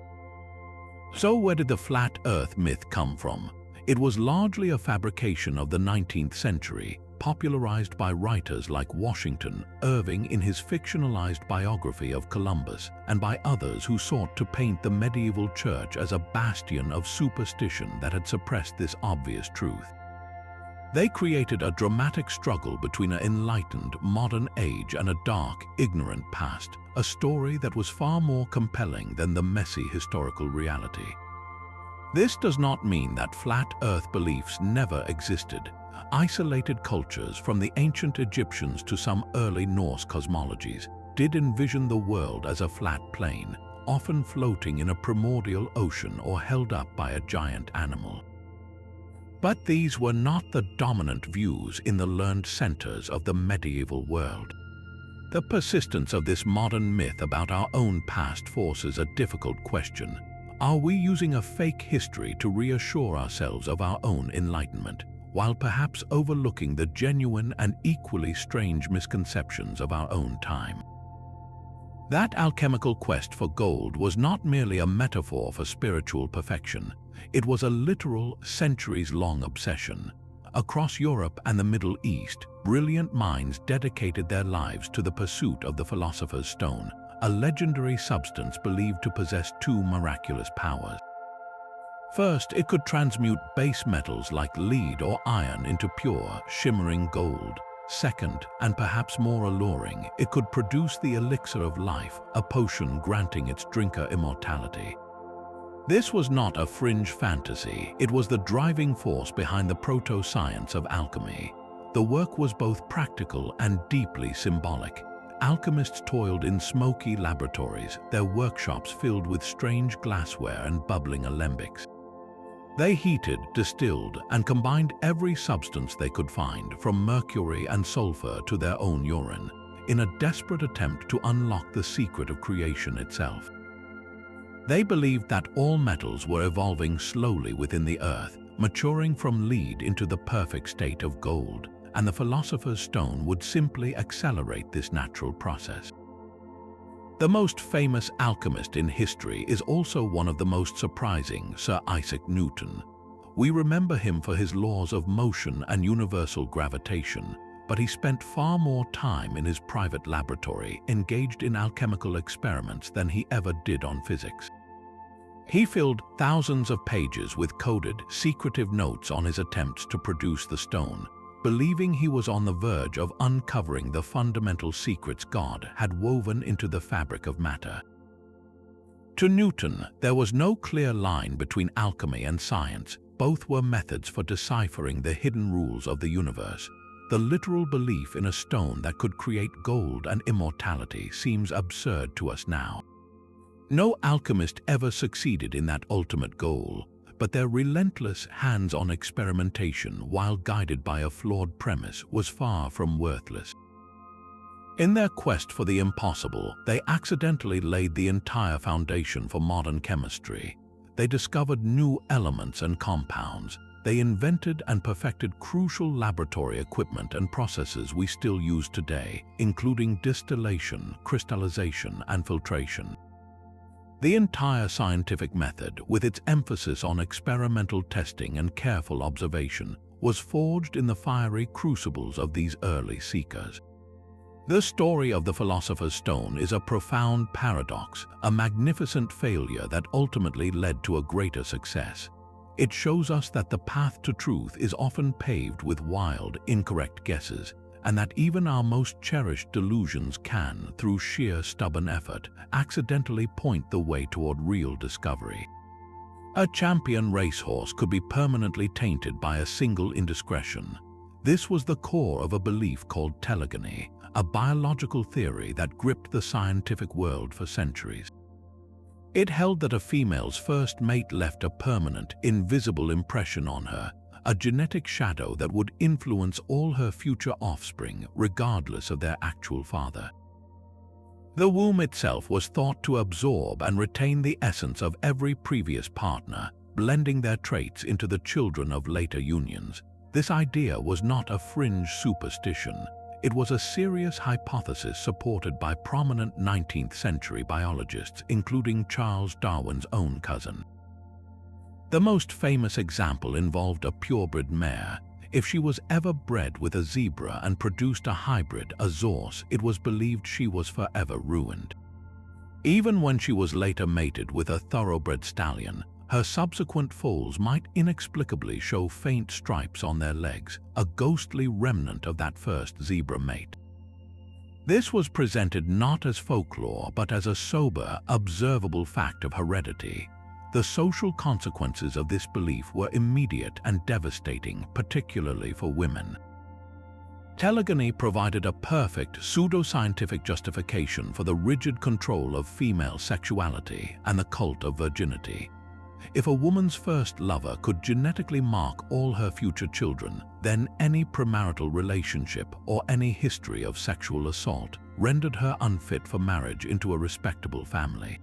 [SPEAKER 1] So where did the flat Earth myth come from? It was largely a fabrication of the 19th century, popularized by writers like Washington Irving in his fictionalized biography of Columbus, and by others who sought to paint the medieval church as a bastion of superstition that had suppressed this obvious truth. They created a dramatic struggle between an enlightened, modern age and a dark, ignorant past, a story that was far more compelling than the messy historical reality. This does not mean that flat Earth beliefs never existed. Isolated cultures, from the ancient Egyptians to some early Norse cosmologies, did envision the world as a flat plane, often floating in a primordial ocean or held up by a giant animal. But these were not the dominant views in the learned centers of the medieval world. The persistence of this modern myth about our own past forces a difficult question. Are we using a fake history to reassure ourselves of our own enlightenment, while perhaps overlooking the genuine and equally strange misconceptions of our own time? That alchemical quest for gold was not merely a metaphor for spiritual perfection. It was a literal, centuries-long obsession. Across Europe and the Middle East, brilliant minds dedicated their lives to the pursuit of the Philosopher's Stone, a legendary substance believed to possess 2 miraculous powers. First, it could transmute base metals like lead or iron into pure, shimmering gold. Second, and perhaps more alluring, it could produce the elixir of life, a potion granting its drinker immortality. This was not a fringe fantasy, it was the driving force behind the proto-science of alchemy. The work was both practical and deeply symbolic. Alchemists toiled in smoky laboratories, their workshops filled with strange glassware and bubbling alembics. They heated, distilled, and combined every substance they could find, from mercury and sulfur to their own urine, in a desperate attempt to unlock the secret of creation itself. They believed that all metals were evolving slowly within the earth, maturing from lead into the perfect state of gold, and the philosopher's stone would simply accelerate this natural process. The most famous alchemist in history is also one of the most surprising, Sir Isaac Newton. We remember him for his laws of motion and universal gravitation, but he spent far more time in his private laboratory engaged in alchemical experiments than he ever did on physics. He filled thousands of pages with coded, secretive notes on his attempts to produce the stone, believing he was on the verge of uncovering the fundamental secrets God had woven into the fabric of matter. To Newton, there was no clear line between alchemy and science. Both were methods for deciphering the hidden rules of the universe. The literal belief in a stone that could create gold and immortality seems absurd to us now. No alchemist ever succeeded in that ultimate goal, but their relentless hands-on experimentation, while guided by a flawed premise, was far from worthless. In their quest for the impossible, they accidentally laid the entire foundation for modern chemistry. They discovered new elements and compounds. They invented and perfected crucial laboratory equipment and processes we still use today, including distillation, crystallization, and filtration. The entire scientific method, with its emphasis on experimental testing and careful observation, was forged in the fiery crucibles of these early seekers. The story of the Philosopher's Stone is a profound paradox, a magnificent failure that ultimately led to a greater success. It shows us that the path to truth is often paved with wild, incorrect guesses, and that even our most cherished delusions can, through sheer stubborn effort, accidentally point the way toward real discovery. A champion racehorse could be permanently tainted by a single indiscretion. This was the core of a belief called telegony, a biological theory that gripped the scientific world for centuries. It held that a female's first mate left a permanent, invisible impression on her, a genetic shadow that would influence all her future offspring, regardless of their actual father. The womb itself was thought to absorb and retain the essence of every previous partner, blending their traits into the children of later unions. This idea was not a fringe superstition. It was a serious hypothesis supported by prominent 19th-century biologists, including Charles Darwin's own cousin. The most famous example involved a purebred mare. If she was ever bred with a zebra and produced a hybrid, a zorse, it was believed she was forever ruined. Even when she was later mated with a thoroughbred stallion, her subsequent foals might inexplicably show faint stripes on their legs, a ghostly remnant of that first zebra mate. This was presented not as folklore but as a sober, observable fact of heredity. The social consequences of this belief were immediate and devastating, particularly for women. Telegony provided a perfect pseudoscientific justification for the rigid control of female sexuality and the cult of virginity. If a woman's first lover could genetically mark all her future children, then any premarital relationship or any history of sexual assault rendered her unfit for marriage into a respectable family.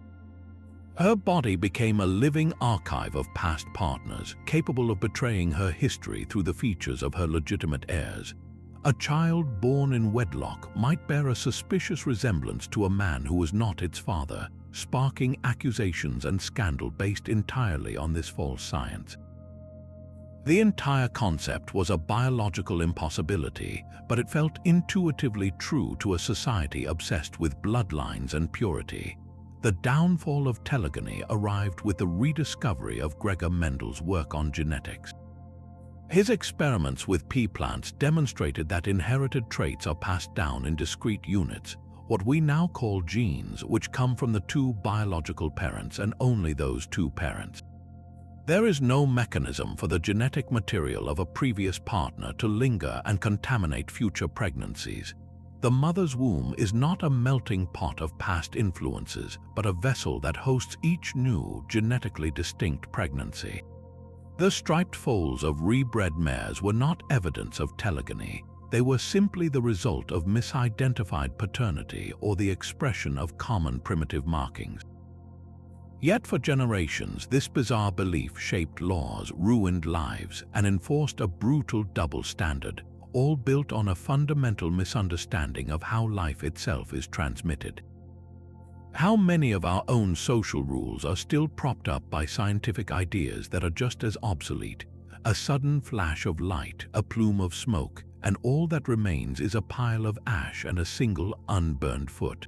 [SPEAKER 1] Her body became a living archive of past partners, capable of betraying her history through the features of her legitimate heirs. A child born in wedlock might bear a suspicious resemblance to a man who was not its father, sparking accusations and scandal based entirely on this false science. The entire concept was a biological impossibility, but it felt intuitively true to a society obsessed with bloodlines and purity. The downfall of telegony arrived with the rediscovery of Gregor Mendel's work on genetics. His experiments with pea plants demonstrated that inherited traits are passed down in discrete units, what we now call genes, which come from the two biological parents and only those two parents. There is no mechanism for the genetic material of a previous partner to linger and contaminate future pregnancies. The mother's womb is not a melting pot of past influences, but a vessel that hosts each new, genetically distinct pregnancy. The striped foals of rebred mares were not evidence of telegony. They were simply the result of misidentified paternity or the expression of common primitive markings. Yet for generations, this bizarre belief shaped laws, ruined lives, and enforced a brutal double standard, all built on a fundamental misunderstanding of how life itself is transmitted. How many of our own social rules are still propped up by scientific ideas that are just as obsolete? A sudden flash of light, a plume of smoke, and all that remains is a pile of ash and a single unburned foot.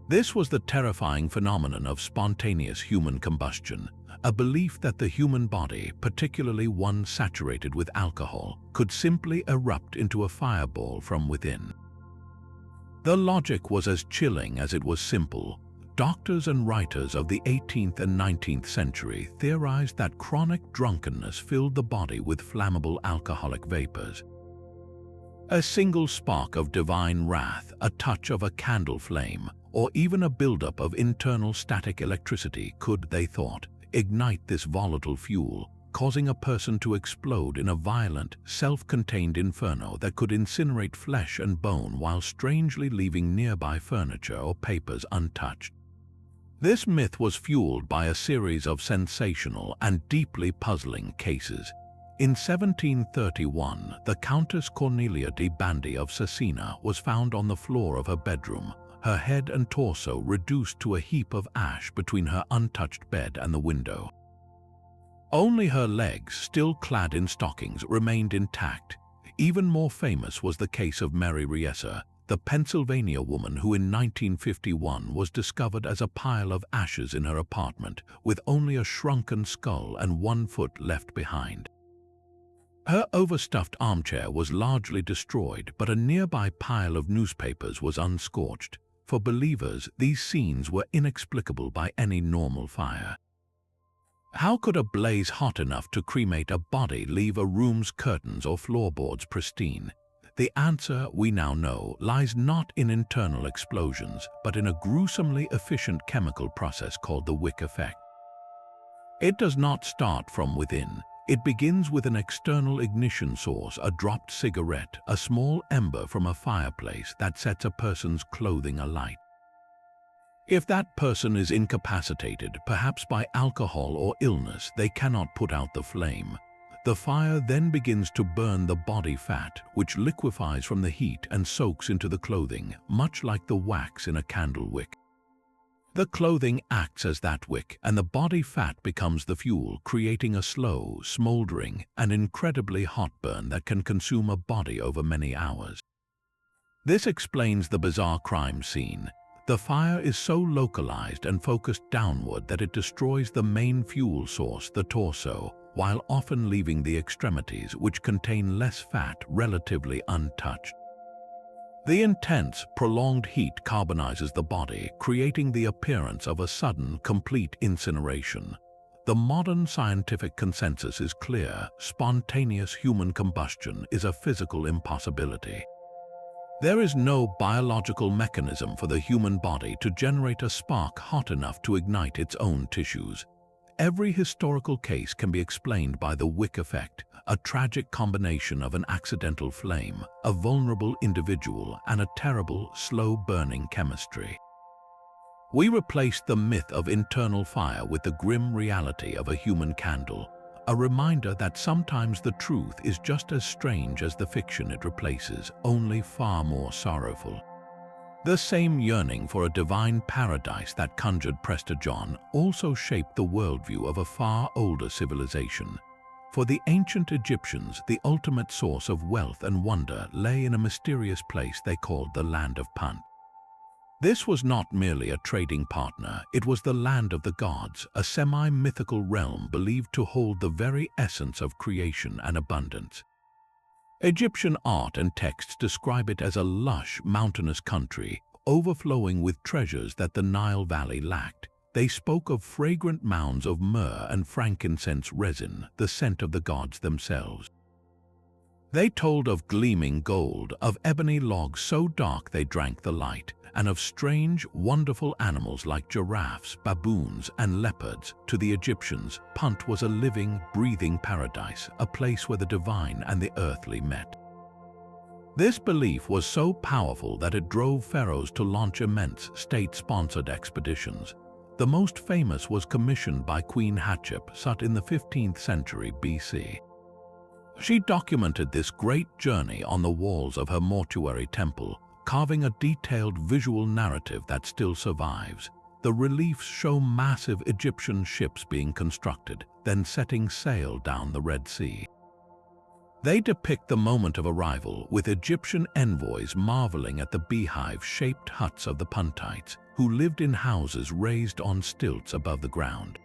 [SPEAKER 1] This was the terrifying phenomenon of spontaneous human combustion, a belief that the human body, particularly one saturated with alcohol, could simply erupt into a fireball from within. The logic was as chilling as it was simple. Doctors and writers of the 18th and 19th century theorized that chronic drunkenness filled the body with flammable alcoholic vapors. A single spark of divine wrath, a touch of a candle flame, or even a buildup of internal static electricity could, they thought, ignite this volatile fuel, causing a person to explode in a violent, self-contained inferno that could incinerate flesh and bone while strangely leaving nearby furniture or papers untouched. This myth was fueled by a series of sensational and deeply puzzling cases. In 1731, the Countess Cornelia di Bandi of Cesena was found on the floor of her bedroom, her head and torso reduced to a heap of ash between her untouched bed and the window. Only her legs, still clad in stockings, remained intact. Even more famous was the case of Mary Riesser, the Pennsylvania woman who in 1951 was discovered as a pile of ashes in her apartment, with only a shrunken skull and one foot left behind. Her overstuffed armchair was largely destroyed, but a nearby pile of newspapers was unscorched. For believers, these scenes were inexplicable by any normal fire. How could a blaze hot enough to cremate a body leave a room's curtains or floorboards pristine? The answer, we now know, lies not in internal explosions, but in a gruesomely efficient chemical process called the wick effect. It does not start from within. It begins with an external ignition source, a dropped cigarette, a small ember from a fireplace that sets a person's clothing alight. If that person is incapacitated, perhaps by alcohol or illness, they cannot put out the flame. The fire then begins to burn the body fat, which liquefies from the heat and soaks into the clothing, much like the wax in a candle wick. The clothing acts as that wick, and the body fat becomes the fuel, creating a slow, smoldering, and incredibly hot burn that can consume a body over many hours. This explains the bizarre crime scene. The fire is so localized and focused downward that it destroys the main fuel source, the torso, while often leaving the extremities, which contain less fat, relatively untouched. The intense, prolonged heat carbonizes the body, creating the appearance of a sudden, complete incineration. The modern scientific consensus is clear: spontaneous human combustion is a physical impossibility. There is no biological mechanism for the human body to generate a spark hot enough to ignite its own tissues. Every historical case can be explained by the wick effect, a tragic combination of an accidental flame, a vulnerable individual, and a terrible, slow-burning chemistry. We replaced the myth of internal fire with the grim reality of a human candle, a reminder that sometimes the truth is just as strange as the fiction it replaces, only far more sorrowful. The same yearning for a divine paradise that conjured Prester John also shaped the worldview of a far older civilization. For the ancient Egyptians, the ultimate source of wealth and wonder lay in a mysterious place they called the Land of Punt. This was not merely a trading partner, it was the land of the gods, a semi-mythical realm believed to hold the very essence of creation and abundance. Egyptian art and texts describe it as a lush, mountainous country, overflowing with treasures that the Nile Valley lacked. They spoke of fragrant mounds of myrrh and frankincense resin, the scent of the gods themselves. They told of gleaming gold, of ebony logs so dark they drank the light, and of strange, wonderful animals like giraffes, baboons, and leopards. To the Egyptians, Punt was a living, breathing paradise, a place where the divine and the earthly met. This belief was so powerful that it drove pharaohs to launch immense, state-sponsored expeditions. The most famous was commissioned by Queen Hatshepsut in the 15th century BC. She documented this great journey on the walls of her mortuary temple, carving a detailed visual narrative that still survives. The reliefs show massive Egyptian ships being constructed, then setting sail down the Red Sea. They depict the moment of arrival, with Egyptian envoys marveling at the beehive-shaped huts of the Puntites, who lived in houses raised on stilts above the ground.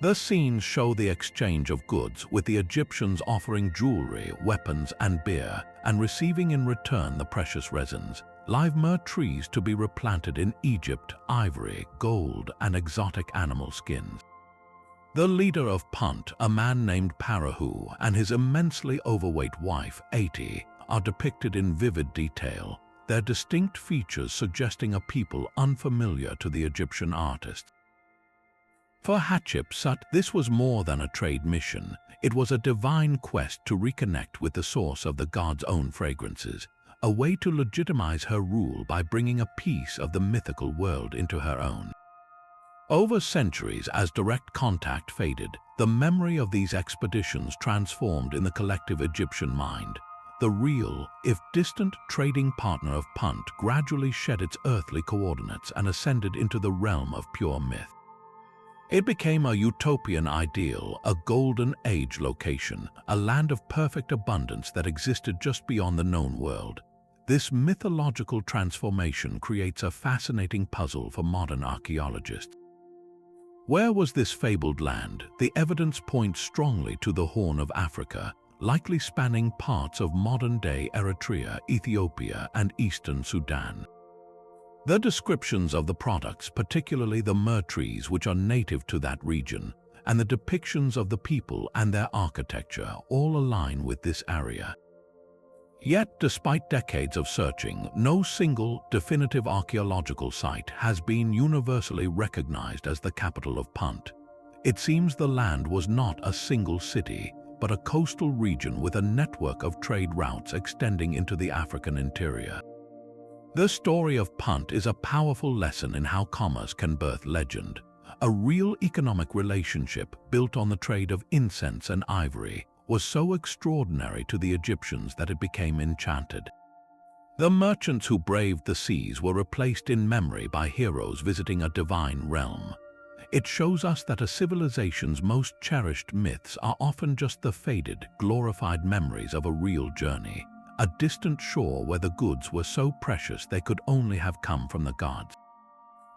[SPEAKER 1] The scenes show the exchange of goods, with the Egyptians offering jewelry, weapons, and beer, and receiving in return the precious resins, live myrrh trees to be replanted in Egypt, ivory, gold, and exotic animal skins. The leader of Punt, a man named Parahu, and his immensely overweight wife, Ati, are depicted in vivid detail, their distinct features suggesting a people unfamiliar to the Egyptian artists. For Hatshepsut, this was more than a trade mission. It was a divine quest to reconnect with the source of the god's own fragrances, a way to legitimize her rule by bringing a piece of the mythical world into her own. Over centuries, as direct contact faded, the memory of these expeditions transformed in the collective Egyptian mind. The real, if distant, trading partner of Punt gradually shed its earthly coordinates and ascended into the realm of pure myth. It became a utopian ideal, a golden age location, a land of perfect abundance that existed just beyond the known world. This mythological transformation creates a fascinating puzzle for modern archaeologists. Where was this fabled land? The evidence points strongly to the Horn of Africa, likely spanning parts of modern-day Eritrea, Ethiopia, and eastern Sudan. The descriptions of the products, particularly the myrrh trees which are native to that region, and the depictions of the people and their architecture all align with this area. Yet, despite decades of searching, no single, definitive archaeological site has been universally recognized as the capital of Punt. It seems the land was not a single city, but a coastal region with a network of trade routes extending into the African interior. The story of Punt is a powerful lesson in how commerce can birth legend, a real economic relationship built on the trade of incense and ivory was so extraordinary to the Egyptians that it became enchanted. The merchants who braved the seas were replaced in memory by heroes visiting a divine realm. It shows us that a civilization's most cherished myths are often just the faded, glorified memories of a real journey, a distant shore where the goods were so precious they could only have come from the gods.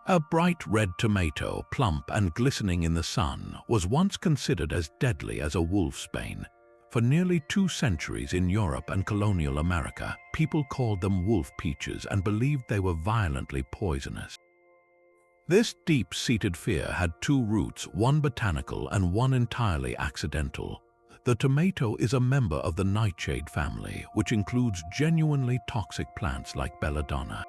[SPEAKER 1] A bright red tomato, plump and glistening in the sun, was once considered as deadly as a wolf's bane. For nearly 2 centuries in Europe and colonial America, people called them wolf peaches and believed they were violently poisonous. This deep-seated fear had 2 roots, one botanical and one entirely accidental. The tomato is a member of the nightshade family, which includes genuinely toxic plants like belladonna.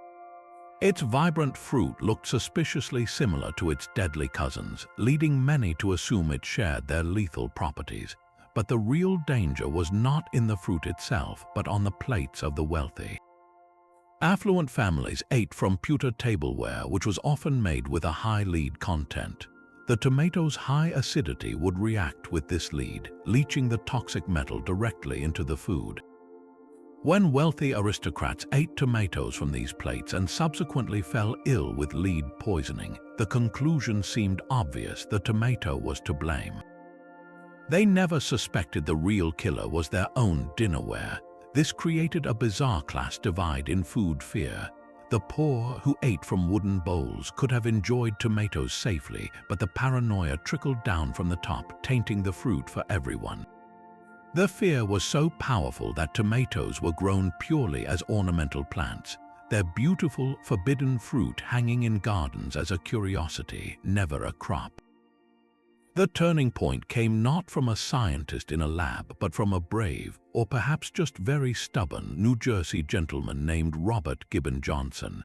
[SPEAKER 1] Its vibrant fruit looked suspiciously similar to its deadly cousins, leading many to assume it shared their lethal properties. But the real danger was not in the fruit itself, but on the plates of the wealthy. Affluent families ate from pewter tableware, which was often made with a high lead content. The tomato's high acidity would react with this lead, leaching the toxic metal directly into the food. When wealthy aristocrats ate tomatoes from these plates and subsequently fell ill with lead poisoning, the conclusion seemed obvious: the tomato was to blame. They never suspected the real killer was their own dinnerware. This created a bizarre class divide in food fear. The poor who ate from wooden bowls could have enjoyed tomatoes safely, but the paranoia trickled down from the top, tainting the fruit for everyone. The fear was so powerful that tomatoes were grown purely as ornamental plants, their beautiful, forbidden fruit hanging in gardens as a curiosity, never a crop. The turning point came not from a scientist in a lab, but from a brave, or perhaps just very stubborn, New Jersey gentleman named Robert Gibbon Johnson.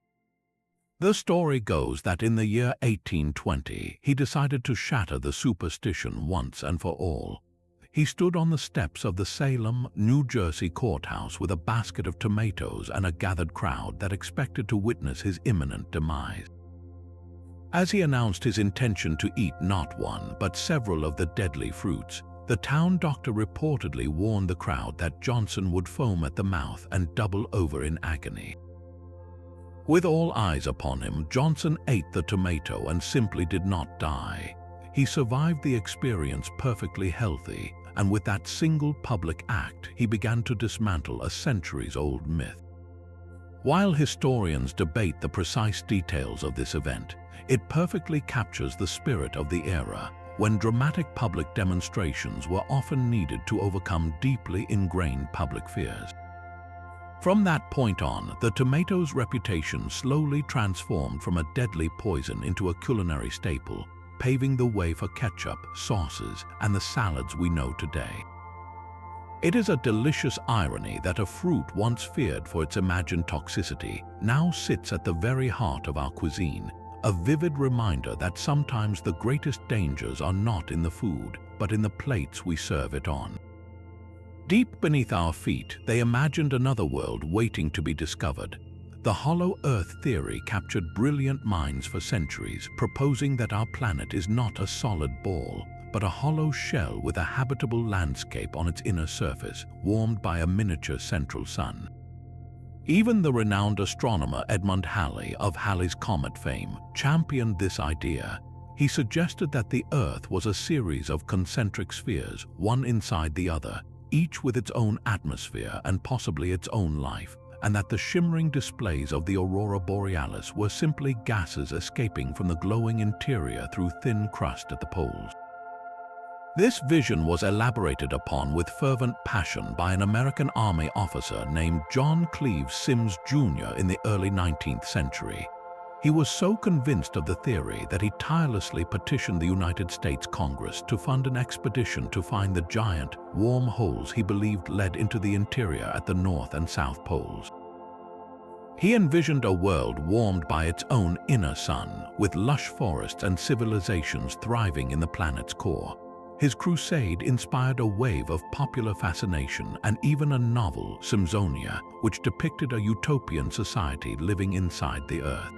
[SPEAKER 1] The story goes that in the year 1820, he decided to shatter the superstition once and for all. He stood on the steps of the Salem, New Jersey courthouse with a basket of tomatoes and a gathered crowd that expected to witness his imminent demise. As he announced his intention to eat not one, but several of the deadly fruits, the town doctor reportedly warned the crowd that Johnson would foam at the mouth and double over in agony. With all eyes upon him, Johnson ate the tomato and simply did not die. He survived the experience perfectly healthy, and with that single public act, he began to dismantle a centuries-old myth. While historians debate the precise details of this event, it perfectly captures the spirit of the era, when dramatic public demonstrations were often needed to overcome deeply ingrained public fears. From that point on, the tomato's reputation slowly transformed from a deadly poison into a culinary staple, paving the way for ketchup, sauces, and the salads we know today. It is a delicious irony that a fruit once feared for its imagined toxicity now sits at the very heart of our cuisine, a vivid reminder that sometimes the greatest dangers are not in the food, but in the plates we serve it on. Deep beneath our feet, they imagined another world waiting to be discovered. The hollow earth theory captured brilliant minds for centuries, proposing that our planet is not a solid ball, but a hollow shell with a habitable landscape on its inner surface, warmed by a miniature central sun. Even the renowned astronomer Edmund Halley of Halley's Comet fame championed this idea. He suggested that the Earth was a series of concentric spheres, one inside the other, each with its own atmosphere and possibly its own life, and that the shimmering displays of the aurora borealis were simply gases escaping from the glowing interior through thin crust at the poles. This vision was elaborated upon with fervent passion by an American Army officer named John Cleves Sims Jr. in the early 19th century. He was so convinced of the theory that he tirelessly petitioned the United States Congress to fund an expedition to find the giant, warm holes he believed led into the interior at the North and South Poles. He envisioned a world warmed by its own inner sun, with lush forests and civilizations thriving in the planet's core. His crusade inspired a wave of popular fascination and even a novel, Simsonia, which depicted a utopian society living inside the Earth.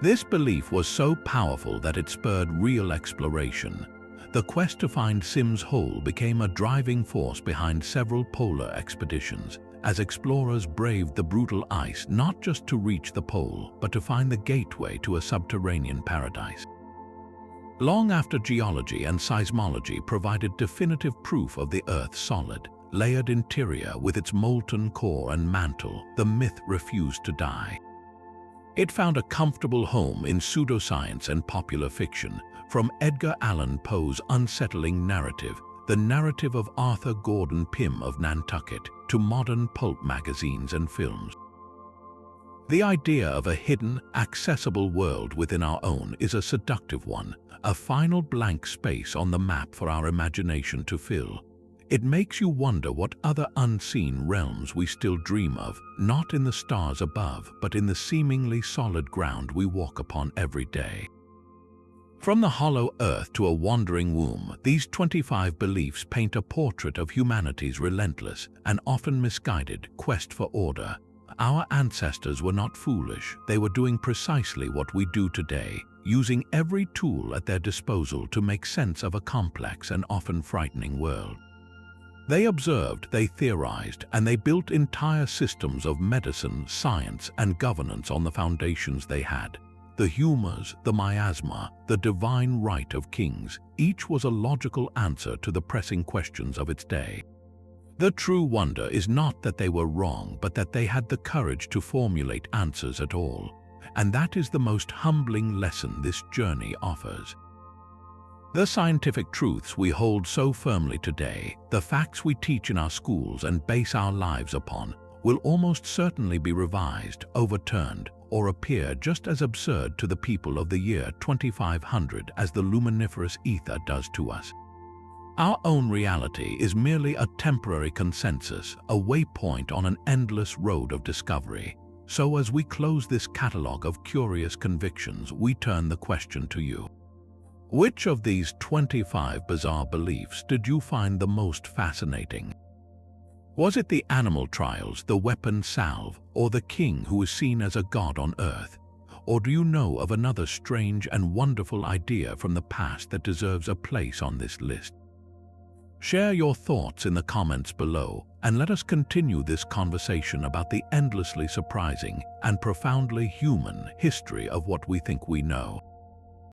[SPEAKER 1] This belief was so powerful that it spurred real exploration. The quest to find Sim's Hole became a driving force behind several polar expeditions, as explorers braved the brutal ice not just to reach the pole, but to find the gateway to a subterranean paradise. Long after geology and seismology provided definitive proof of the Earth's solid, layered interior with its molten core and mantle, the myth refused to die. It found a comfortable home in pseudoscience and popular fiction, from Edgar Allan Poe's unsettling narrative, the narrative of Arthur Gordon Pym of Nantucket, to modern pulp magazines and films. The idea of a hidden, accessible world within our own is a seductive one, a final blank space on the map for our imagination to fill. It makes you wonder what other unseen realms we still dream of, not in the stars above, but in the seemingly solid ground we walk upon every day. From the hollow earth to a wandering womb, these 25 beliefs paint a portrait of humanity's relentless and often misguided quest for order. Our ancestors were not foolish. They were doing precisely what we do today, using every tool at their disposal to make sense of a complex and often frightening world. They observed, they theorized, and they built entire systems of medicine, science, and governance on the foundations they had. The humors, the miasma, the divine right of kings, each was a logical answer to the pressing questions of its day. The true wonder is not that they were wrong, but that they had the courage to formulate answers at all. And that is the most humbling lesson this journey offers. The scientific truths we hold so firmly today, the facts we teach in our schools and base our lives upon, will almost certainly be revised, overturned, or appear just as absurd to the people of the year 2500 as the luminiferous aether does to us. Our own reality is merely a temporary consensus, a waypoint on an endless road of discovery. So as we close this catalogue of curious convictions, we turn the question to you. Which of these 25 bizarre beliefs did you find the most fascinating? Was it the animal trials, the weapon salve, or the king who is seen as a god on earth? Or do you know of another strange and wonderful idea from the past that deserves a place on this list? Share your thoughts in the comments below, and let us continue this conversation about the endlessly surprising and profoundly human history of what we think we know.